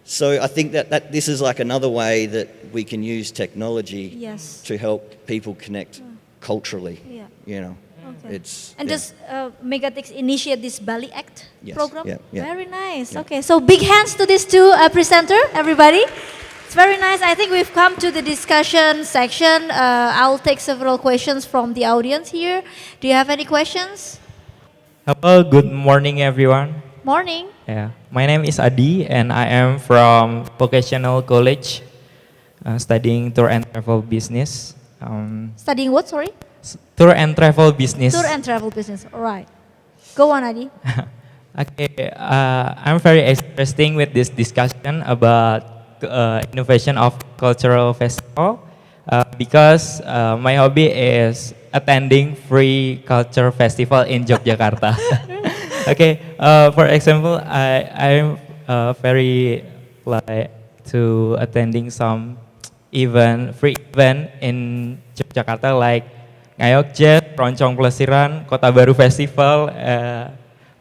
S3: So I think that this is like another way that we can use technology to help people connect culturally.
S1: Okay.
S3: It's
S1: does Megatix initiate this Bali Act program?
S3: Yeah.
S1: Very nice.
S3: Yeah.
S1: Okay, so big hands to these two presenter, everybody. It's very nice. I think we've come to the discussion section. I'll take several questions from the audience here. Do you have any questions?
S4: Hello, good morning everyone.
S1: Morning.
S4: Yeah, my name is Adi and I am from Vocational College, studying tour and travel business.
S1: Studying what, sorry?
S4: Tour and travel business.
S1: Tour and travel business, all right. Go on, Adi.
S4: Okay, I'm very interesting with this discussion about innovation of cultural festival because my hobby is attending free culture festival in Yogyakarta. Okay, for example, I'm very like to attending some free event in Jakarta like Ngayog Jazz, Roncong Plesiran, Kota Baru Festival,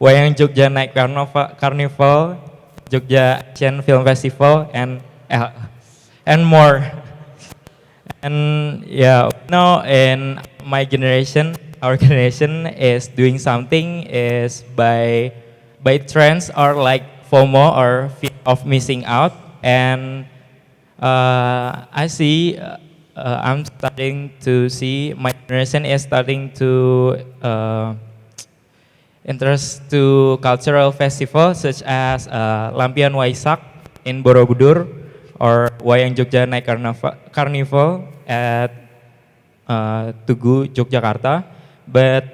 S4: Wayang Jogja Night Carnival, Jogja Asian Film Festival, and more. And yeah, now in my generation, our generation is doing something is by trends or like FOMO or fear of missing out. And I see, I'm starting to see my generation is starting to interest to cultural festivals such as Lampion Waisak in Borobudur or Wayang Jogja Night Carnival at Tugu, Yogyakarta. But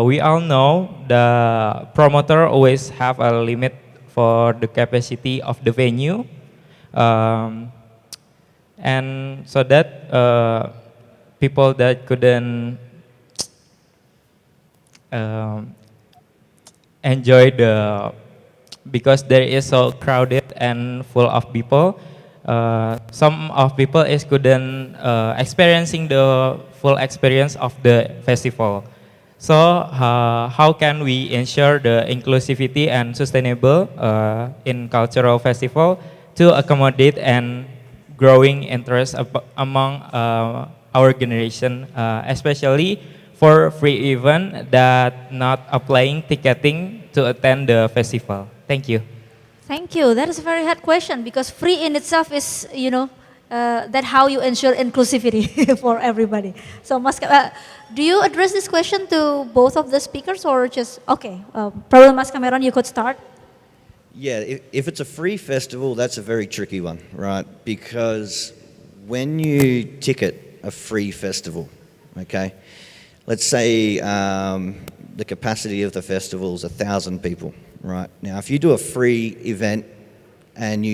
S4: we all know the promoter always have a limit for the capacity of the venue. And so that people that couldn't enjoy because there is so crowded and full of people, some of people is couldn't experiencing the full experience of the festival. So how can we ensure the inclusivity and sustainable in cultural festival to accommodate and growing interest among our generation, especially for free event that not applying ticketing to attend the festival? Thank you.
S1: Thank you. That is a very hard question because free in itself is, that how you ensure inclusivity for everybody. So, do you address this question to both of the speakers or just, okay, probably Mas Cameron, you could start.
S3: Yeah, if it's a free festival, that's a very tricky one, right? Because when you ticket a free festival, okay, let's say the capacity of the festival is 1,000 people, right? Now, if you do a free event and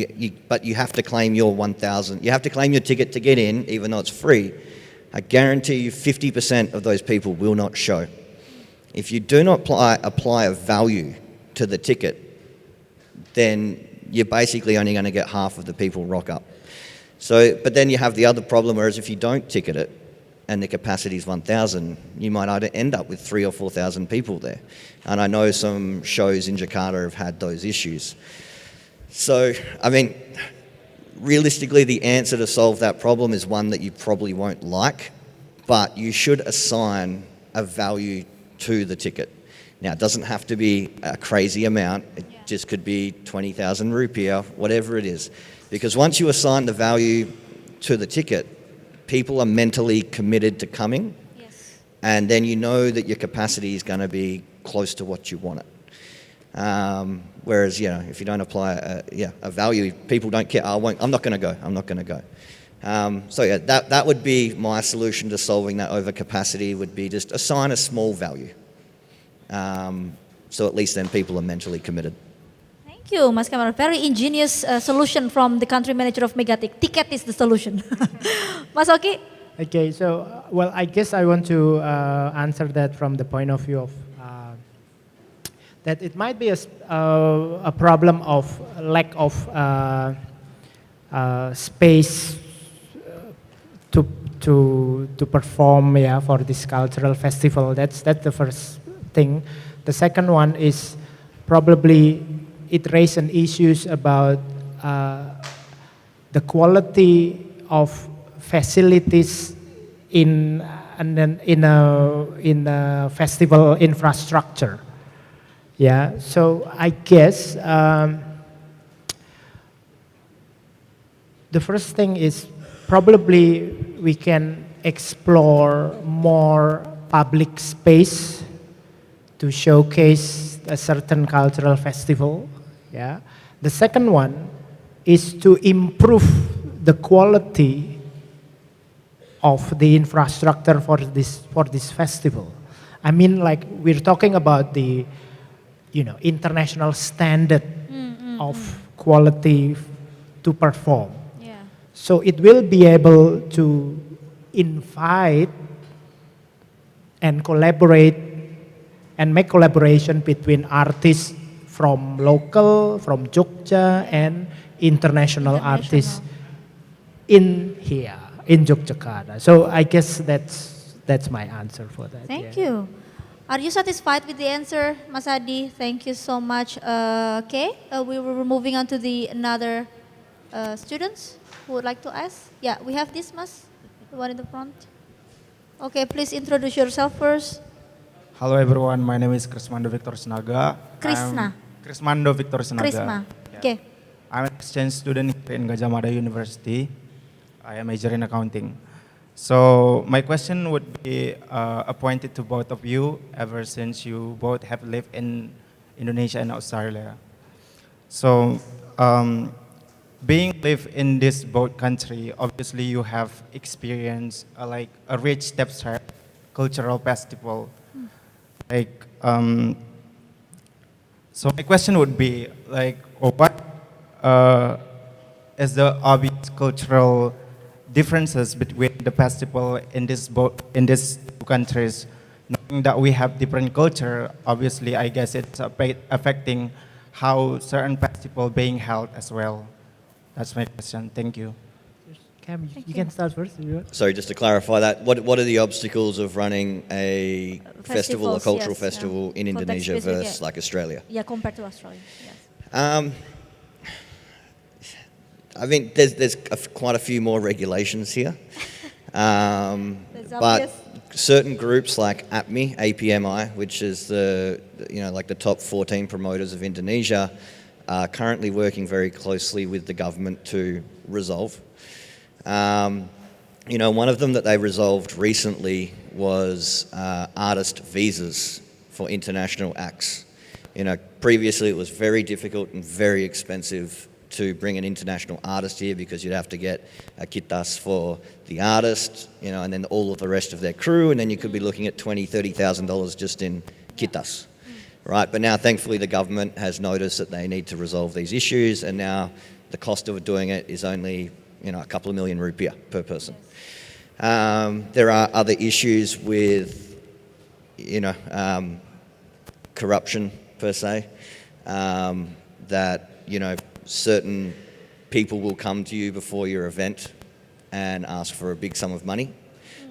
S3: but you have to claim your 1,000, you have to claim your ticket to get in, even though it's free, I guarantee you 50% of those people will not show. If you do not apply a value to the ticket, then you're basically only going to get half of the people rock up. So, but then you have the other problem, whereas if you don't ticket it and the capacity is 1,000, you might either end up with 3,000 or 4,000 people there. And I know some shows in Jakarta have had those issues. So, I mean, realistically, the answer to solve that problem is one that you probably won't like, but you should assign a value to the ticket. Now, it doesn't have to be a crazy amount. It just could be 20,000 rupiah, whatever it is. Because once you assign the value to the ticket, people are mentally committed to coming.
S1: Yes.
S3: And then you know that your capacity is going to be close to what you want it. Whereas, if you don't apply a value, people don't care. I'm not going to go. I'm not going to go. So yeah, that would be my solution to solving that overcapacity, would be just assign a small value. So at least then people are mentally committed.
S1: Thank you, Mas Cameron. Very ingenious solution from the country manager of Megatic. Ticket is the solution. Mas Oki?
S2: Okay, so, well, I guess I want to answer that from the point of view of that it might be a problem of lack of space to perform for this cultural festival. That's the first thing. The second one is probably it raised an issues about the quality of facilities in a festival infrastructure. Yeah, so I guess the first thing is probably we can explore more public space to showcase a certain cultural festival. Yeah. The second one is to improve the quality of the infrastructure for this festival. I mean, like, we're talking about the international standard of quality to perform.
S1: Yeah.
S2: So it will be able to invite and collaborate and make collaboration between artists from local, from Jogja, and international artists in here, in Yogyakarta. So I guess that's my answer for that.
S1: Thank
S2: yeah.
S1: you. Are you satisfied with the answer, Mas Adi? Thank you so much. Okay, we were moving on to the another students who would like to ask. Yeah, we have this, Mas, the one in the front. Okay, please introduce yourself first.
S5: Hello everyone, my name is Krismando Victor Sinaga.
S1: Krishna.
S5: Krismando Victor Sinaga.
S1: Krisma.
S5: Yeah.
S1: Okay.
S5: I'm an exchange student here in Gajah Mada University. I am major in accounting. So my question would be appointed to both of you ever since you both have lived in Indonesia and Australia. So being live in this both country, obviously you have experienced like a rich tapestry cultural festival. Like so my question would be like, what is the obvious cultural differences between the festival in these two countries? Knowing that we have different culture, obviously I guess it's affecting how certain festival being held as well. That's my question. Thank you.
S2: Cam,
S1: Thank
S2: you
S1: you.
S2: can start first if you want.
S3: Sorry, just to clarify that, what are the obstacles of running a festival, a
S1: Festivals,
S3: cultural
S1: yes,
S3: festival in
S1: Context
S3: Indonesia
S1: specific,
S3: versus
S1: yeah.
S3: like Australia?
S1: Yeah, compared to Australia. Yes.
S3: I think there's quite a few more regulations here,
S1: That's
S3: but
S1: obvious.
S3: certain groups like APMI, which is the like the top 14 promoters of Indonesia, are currently working very closely with the government to resolve. One of them that they resolved recently was artist visas for international acts. Previously it was very difficult and very expensive to bring an international artist here because you'd have to get a kitas for the artist, and then all of the rest of their crew, and then you could be looking at $20,000-$30,000 just in kitas, right? But now, thankfully, the government has noticed that they need to resolve these issues, and now the cost of doing it is only, a couple of million rupiah per person. There are other issues with, corruption per se, that, certain people will come to you before your event and ask for a big sum of money.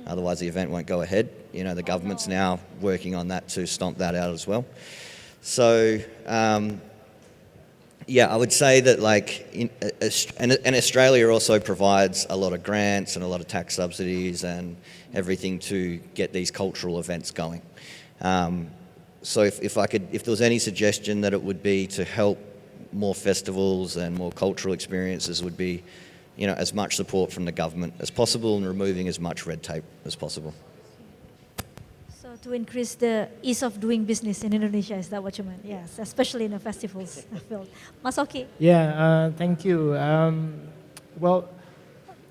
S3: Otherwise, the event won't go ahead. The government's now working on that to stomp that out as well. So, I would say that and Australia also provides a lot of grants and a lot of tax subsidies and everything to get these cultural events going. So if there was any suggestion that it would be to help more festivals and more cultural experiences, would be, as much support from the government as possible and removing as much red tape as possible.
S1: So to increase the ease of doing business in Indonesia, is that what you meant? Yes, especially in the festivals field. Mas Oki.
S2: Yeah, thank you. Well,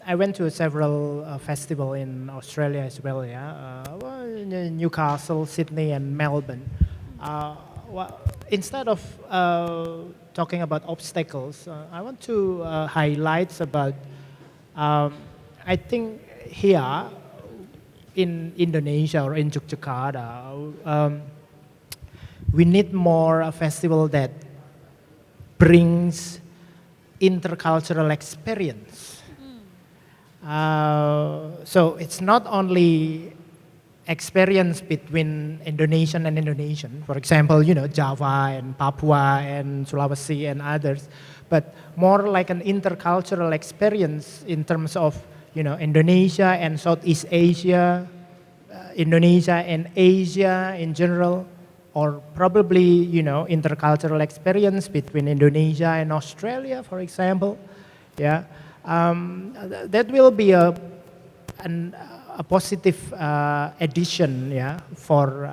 S2: I went to several festivals in Australia as well, in Newcastle, Sydney, and Melbourne. Instead of talking about obstacles, I want to highlight about, I think here in Indonesia or in Yogyakarta, we need more a festival that brings intercultural experience. So it's not only experience between Indonesian and Indonesian, for example, Java and Papua and Sulawesi and others, but more like an intercultural experience in terms of, Indonesia and Southeast Asia, Indonesia and Asia in general, or probably, intercultural experience between Indonesia and Australia, for example. Yeah, that will be a positive addition, for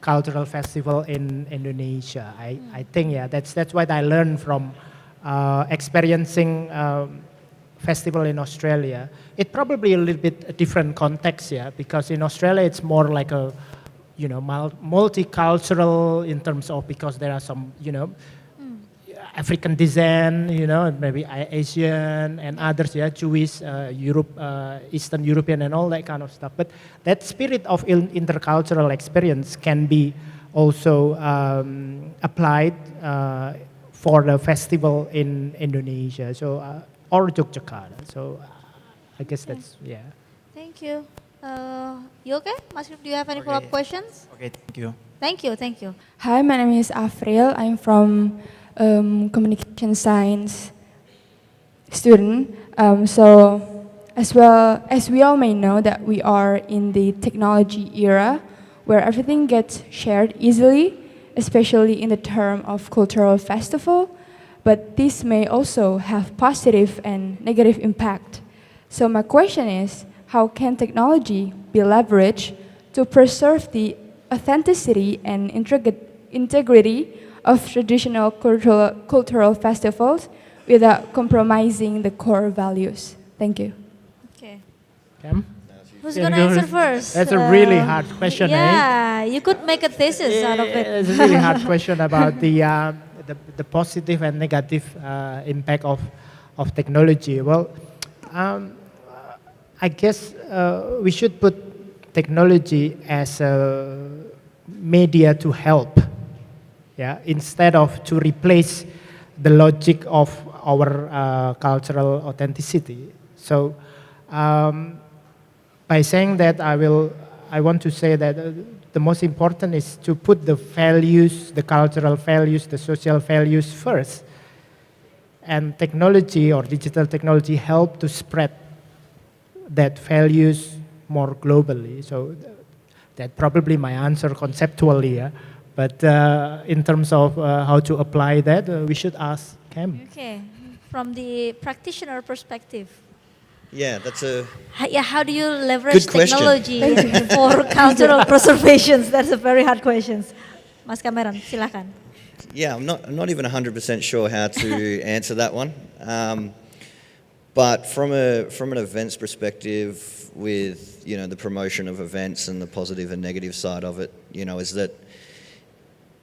S2: cultural festival in Indonesia. I think, that's what I learned from experiencing festival in Australia. It probably a little bit a different context, because in Australia it's more like a, multicultural in terms of, because there are some, African descent, maybe Asian and others, Jewish, Eastern European and all that kind of stuff. But that spirit of intercultural experience can be also applied for the festival in Indonesia, or Yogyakarta. So I guess that's, yeah.
S1: Thank you. You okay? Mas, do you have any follow-up questions?
S5: Okay, thank you.
S1: Thank you.
S6: Hi, my name is Afril. I'm from communication science student. So as well as we all may know that we are in the technology era where everything gets shared easily, especially in the term of cultural festival, but this may also have positive and negative impact. So my question is, how can technology be leveraged to preserve the authenticity and integrity of traditional cultural festivals without compromising the core values? Thank you.
S1: Okay.
S2: Cam?
S1: Who's going to answer first?
S2: That's a really hard question,
S1: Yeah, you could make a thesis out of it.
S2: It's a really hard question about the positive and negative impact of technology. Well, I guess we should put technology as a media to help, instead of to replace the logic of our cultural authenticity. So by saying that, I want to say that the most important is to put the values, the cultural values, the social values first. And technology or digital technology help to spread that values more globally. So that probably my answer conceptually, but in terms of how to apply that, we should ask Cam.
S1: Okay, from the practitioner perspective.
S3: Yeah, that's a
S1: How do you leverage
S3: Good question.
S1: technology for cultural preservations? That's a very hard question. Mas Kameran, silakan.
S3: Yeah, I'm not even 100% sure how to answer that one. But from an events perspective, with the promotion of events and the positive and negative side of it, is that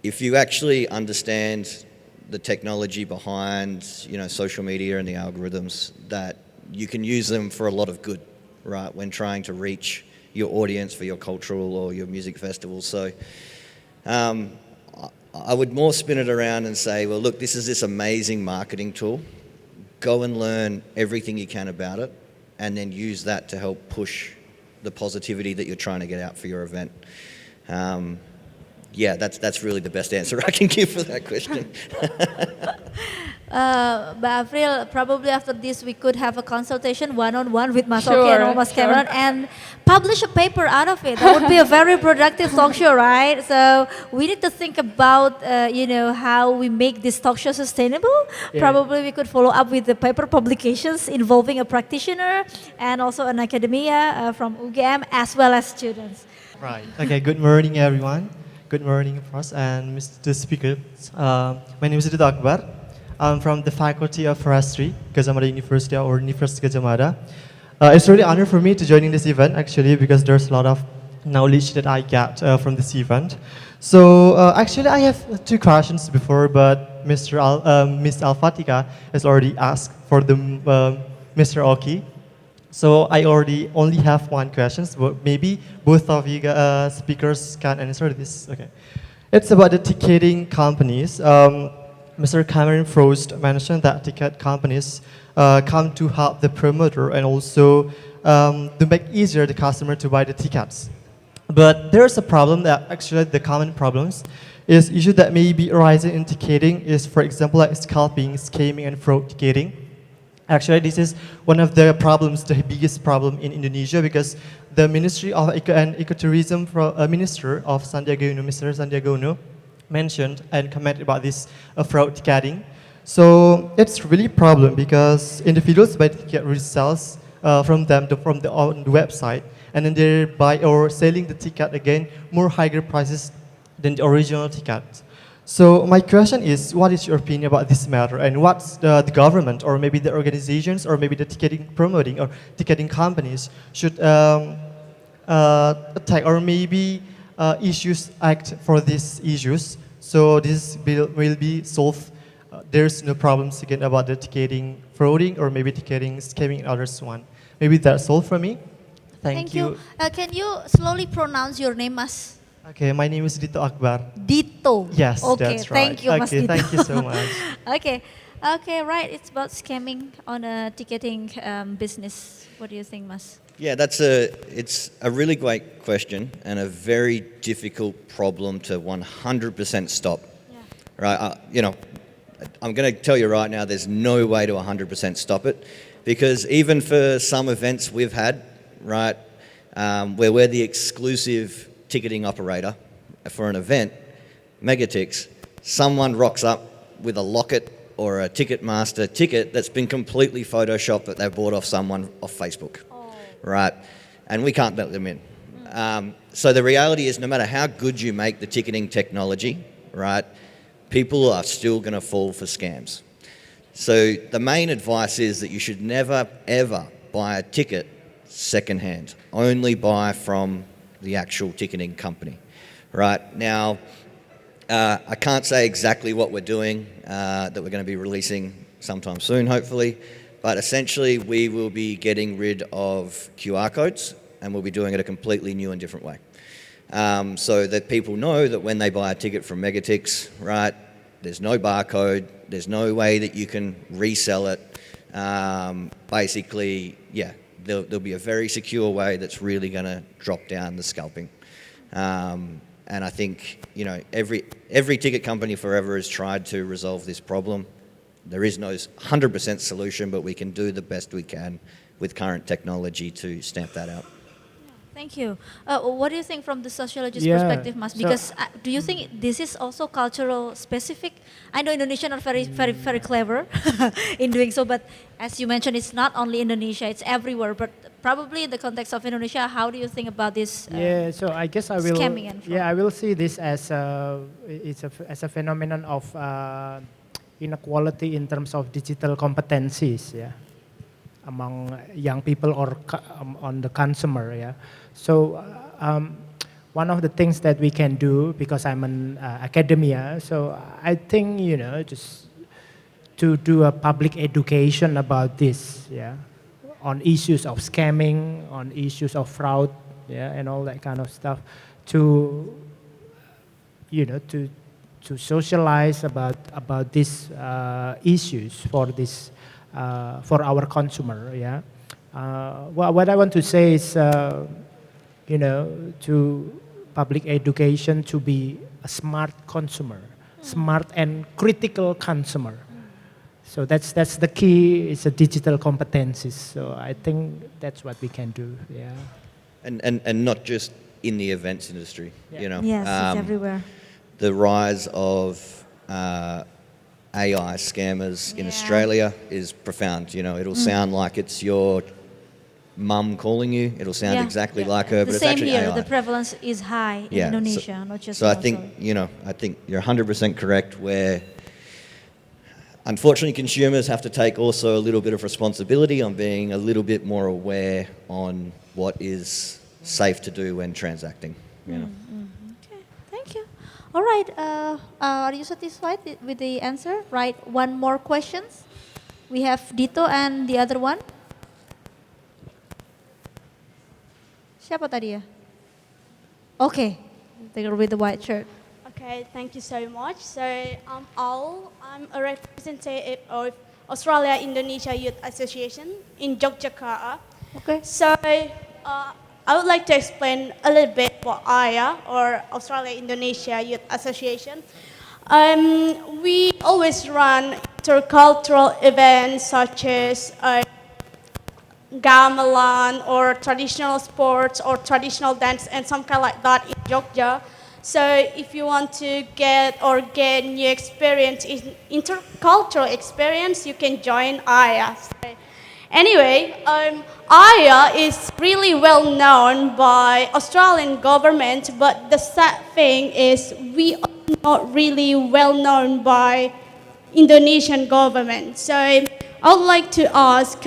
S3: if you actually understand the technology behind social media and the algorithms, that you can use them for a lot of good, right? When trying to reach your audience for your cultural or your music festivals. So I would more spin it around and say, well, look, this is this amazing marketing tool. Go and learn everything you can about it, and then use that to help push the positivity that you're trying to get out for your event. That's really the best answer I can give for that question.
S1: Mbak Afril, probably after this we could have a consultation one-on-one with Mas Oki
S6: Sure,
S1: and Mas
S6: sure.
S1: Cameron and publish a paper out of it. That would be a very productive talk show, right? So we need to think about, how we make this talk show sustainable.
S2: Yeah.
S1: Probably we could follow up with the paper publications involving a practitioner and also an academia from UGM as well as students.
S7: Right. Okay. Good morning, everyone. Good morning, Prof. and Mr. Speaker. My name is Dito Akbar. I'm from the Faculty of Forestry, Gajah Mada University or University Gajah Mada. It's really an honor for me to join in this event, actually, because there's a lot of knowledge that I get from this event. So actually, I have two questions before, but Ms. Al-Fatika has already asked for the Mr. Oki. So I only have one question, but maybe both of you speakers can answer this. Okay, it's about the ticketing companies. Mr. Cameron Frost mentioned that ticket companies come to help the promoter and also to make easier the customer to buy the tickets. But there's a problem that actually the common problems is issue that may be arising in ticketing is, for example, like scalping, scamming, and fraud ticketing. Actually, this is one of the problems, the biggest problem in Indonesia, because the Ministry of Eco and Ecotourism Minister of Sandiaga Uno, Mr. Sandiaga Uno, mentioned and commented about this fraud ticketing. So it's really a problem because individuals buy ticket resales from the on the website, and then they buy or selling the ticket again more higher prices than the original ticket. So my question is, what is your opinion about this matter, and what's the government or maybe the organizations or maybe the ticketing promoting or ticketing companies should attack or maybe issues act for these issues, so this bill will be solved there's no problems again about the ticketing frauding or maybe ticketing scamming others one. Maybe that's all from me. Thank you.
S1: Can you slowly pronounce your name, Mas?
S7: Okay, my name is Dito Akbar.
S1: Dito.
S7: Yes,
S1: Okay,
S7: that's right.
S1: thank you, Mas
S7: Okay,
S1: Dito.
S7: thank you so much.
S1: Okay, right. It's about scamming on a ticketing business. What do you think, Mas?
S3: Yeah, it's a really great question and a very difficult problem to 100% stop.
S1: Yeah.
S3: Right? I'm going to tell you right now, there's no way to 100% stop it, because even for some events we've had, right, where we're the exclusive ticketing operator for an event, Megatix, someone rocks up with a locket or a Ticketmaster ticket that's been completely photoshopped that they bought off someone off Facebook, right? And we can't let them in. So the reality is, no matter how good you make the ticketing technology, right, people are still going to fall for scams. So the main advice is that you should never, ever buy a ticket secondhand. Only buy from the actual ticketing company, right? Now, I can't say exactly what we're doing that we're going to be releasing sometime soon, hopefully, but essentially we will be getting rid of QR codes, and we'll be doing it a completely new and different way. So that people know that when they buy a ticket from Megatix, right, there's no barcode, there's no way that you can resell it. Basically, yeah, there'll be a very secure way that's really going to drop down the scalping. And I think, every ticket company forever has tried to resolve this problem. There is no 100% solution, but we can do the best we can with current technology to stamp that out.
S1: Thank you. What do you think from the sociologist
S2: Yeah,
S1: perspective, Mas?
S2: so-
S1: Because do you think this is also cultural specific? I know Indonesians are very, very, very clever in doing so, but as you mentioned, it's not only Indonesia, it's everywhere. But probably in the context of Indonesia, how do you think about this?
S2: Yeah, so I guess I will.
S1: scamming and fraud.
S2: Yeah, I will see this as as a phenomenon of inequality in terms of digital competencies. Yeah, among young people or on the consumer. Yeah, so one of the things that we can do, because I'm an academia, so I think just to do a public education about this. Yeah. On issues of scamming, on issues of fraud, yeah, and all that kind of stuff, to socialize about these issues for our consumer, yeah. What I want to say is, to public education to be a smart consumer, smart and critical consumer. So that's the key. It's a digital competencies. So I think that's what we can do. Yeah.
S3: And not just in the events industry.
S2: Yeah.
S1: Yes, it's everywhere.
S3: The rise of AI scammers in
S1: Yeah.
S3: Australia is profound. It'll sound like it's your mum calling you. It'll sound exactly like her, but
S1: The
S3: it's
S1: same
S3: actually
S1: here.
S3: AI.
S1: The prevalence is high in Indonesia, not just.
S3: So I
S1: in
S3: think
S1: Australia.
S3: I think you're 100% correct. Where unfortunately consumers have to take also a little bit of responsibility on being a little bit more aware on what is safe to do when transacting.
S1: Okay, thank you. All right, are you satisfied with the answer? Right, one more questions. We have Dito and the other one. Siapa tadi ya? Okay, the girl with the white shirt.
S8: Okay, thank you so much. So I'm a representative of Australia Indonesia Youth Association in Yogyakarta.
S1: Okay.
S8: So I would like to explain a little bit about AYA, or Australia Indonesia Youth Association. We always run intercultural events such as gamelan or traditional sports or traditional dance and some kind like that in Jogja. So if you want to get or gain new experience in intercultural experience, you can join AYA. Anyway, AYA is really well known by Australian government, but the sad thing is we are not really well known by Indonesian government. So I would like to ask,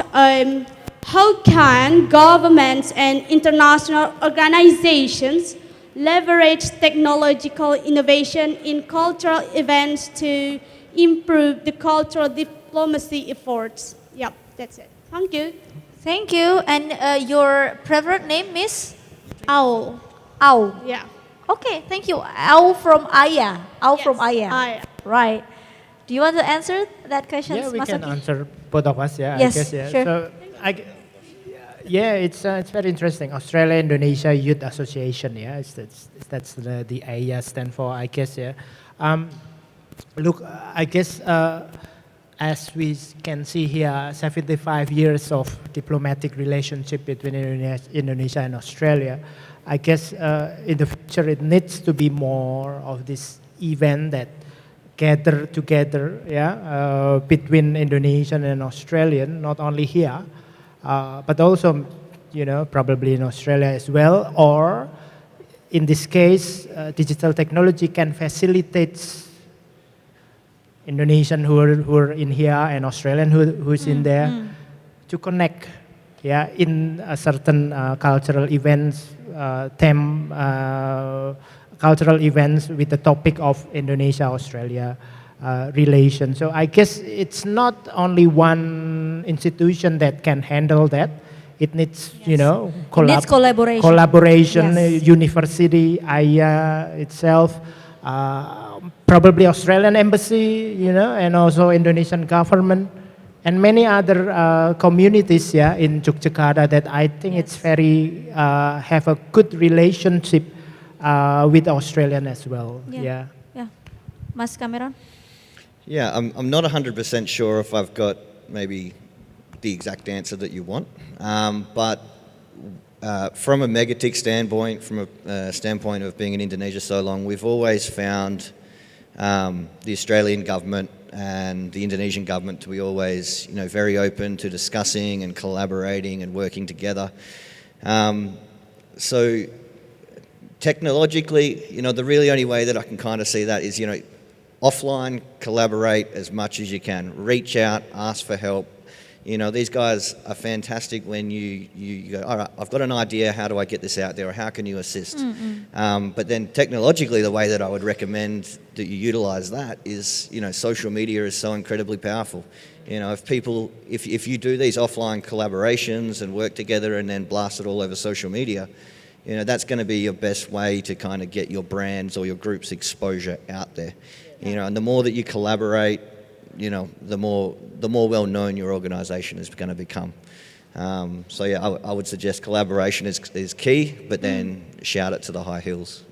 S8: how can governments and international organizations leverage technological innovation in cultural events to improve the cultural diplomacy efforts. Yep, that's it. Thank you.
S1: Thank you. And your preferred name is?
S8: Owl.
S1: Au.
S8: Yeah.
S1: Okay, thank you. Au from Ayah. Au
S8: Yes,
S1: from Ayah.
S8: Ayah.
S1: Right. Do you want to answer that question,
S2: Yeah, we can
S1: Masuki?
S2: answer both of us. Yeah,
S1: Yes,
S2: I guess. Yeah.
S1: sure.
S2: So, yeah, it's very interesting. Australia Indonesia Youth Association. Yeah, that's the AYA stand for. I guess. Yeah. Look, I guess as we can see here, 75 years of diplomatic relationship between Indonesia and Australia. I guess in the future it needs to be more of this event that gather together, between Indonesian and Australian, not only here, but also, probably in Australia as well. Or in this case, digital technology can facilitate Indonesian who are in here and Australian who's in there to connect, in a certain cultural events, cultural events with the topic of Indonesia-Australia relation. So I guess it's not only one institution that can handle that. It needs,
S1: It needs collaboration.
S2: Collaboration,
S1: Yes.
S2: university, AYA itself, probably Australian embassy, and also Indonesian government, and many other communities, in Yogyakarta that I think it's very have a good relationship with Australian as well. Yeah.
S1: Mas Cameron?
S3: Yeah, I'm not 100% sure if I've got maybe the exact answer that you want, but from a megatic standpoint, from a standpoint of being in Indonesia so long, we've always found the Australian government and the Indonesian government to be always, very open to discussing and collaborating and working together. So technologically, the really only way that I can kind of see that is, offline, collaborate as much as you can. Reach out, ask for help. These guys are fantastic when you go, all right, I've got an idea, how do I get this out there, or how can you assist? But then technologically, the way that I would recommend that you utilize that is, social media is so incredibly powerful. If you do these offline collaborations and work together and then blast it all over social media, that's going to be your best way to kind of get your brands or your group's exposure out there. And the more that you collaborate, the more well-known your organisation is going to become. So yeah, I would suggest collaboration is key, but then shout it to the high hills.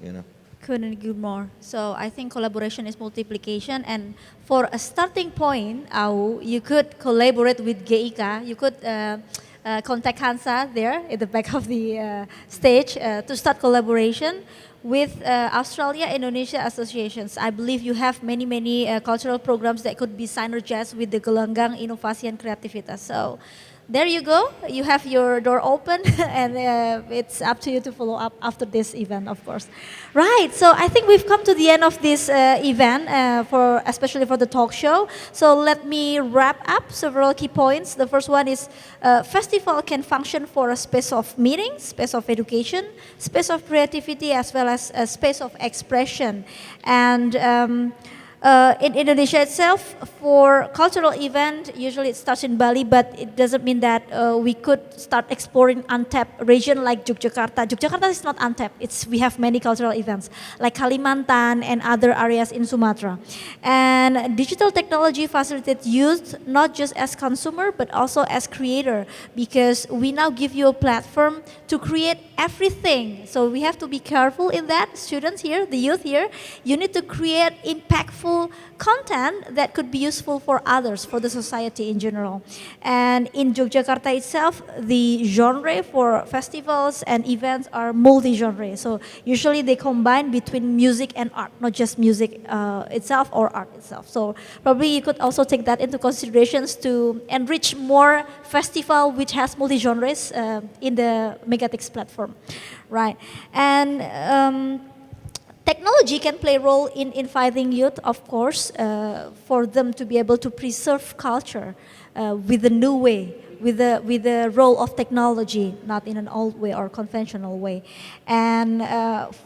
S1: Couldn't agree more. So I think collaboration is multiplication, and for a starting point, you could collaborate with GIK. You could contact Hansa there at the back of the stage to start collaboration with Australia Indonesia associations. I believe you have many cultural programs that could be synergized with the Gelanggang Inovasi and Kreativitas. So there you go. You have your door open, and it's up to you to follow up after this event, of course. Right. So I think we've come to the end of this event, especially for the talk show. So let me wrap up several key points. The first one is festival can function for a space of meeting, space of education, space of creativity, as well as a space of expression. And in Indonesia itself, for cultural event, usually it starts in Bali, but it doesn't mean that we could start exploring untapped region like Yogyakarta. Yogyakarta is not untapped. We have many cultural events like Kalimantan and other areas in Sumatra. And digital technology facilitates youth not just as consumer but also as creator, because we now give you a platform to create everything. So we have to be careful in that. Students here, the youth here, you need to create impactful content that could be useful for others, for the society in general. And in Yogyakarta itself, the genre for festivals and events are multi-genre. So usually they combine between music and art, not just music itself or art itself. So probably you could also take that into considerations to enrich more festival which has multi-genres in the Megatix platform, right? And technology can play a role in inviting youth, of course, for them to be able to preserve culture with a new way, with the role of technology, not in an old way or conventional way. And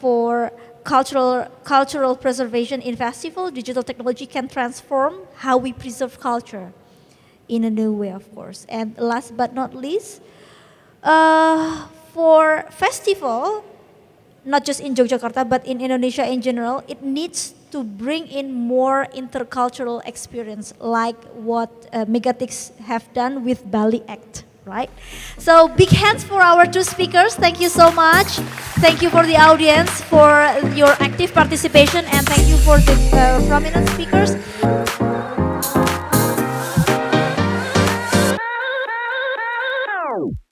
S1: for cultural preservation in festival, digital technology can transform how we preserve culture in a new way, of course. And last but not least, for festival, not just in Yogyakarta, but in Indonesia in general, it needs to bring in more intercultural experience, like what Megatix have done with Bali Act, right? So big hands for our two speakers. Thank you so much. Thank you for the audience for your active participation, and thank you for the prominent speakers.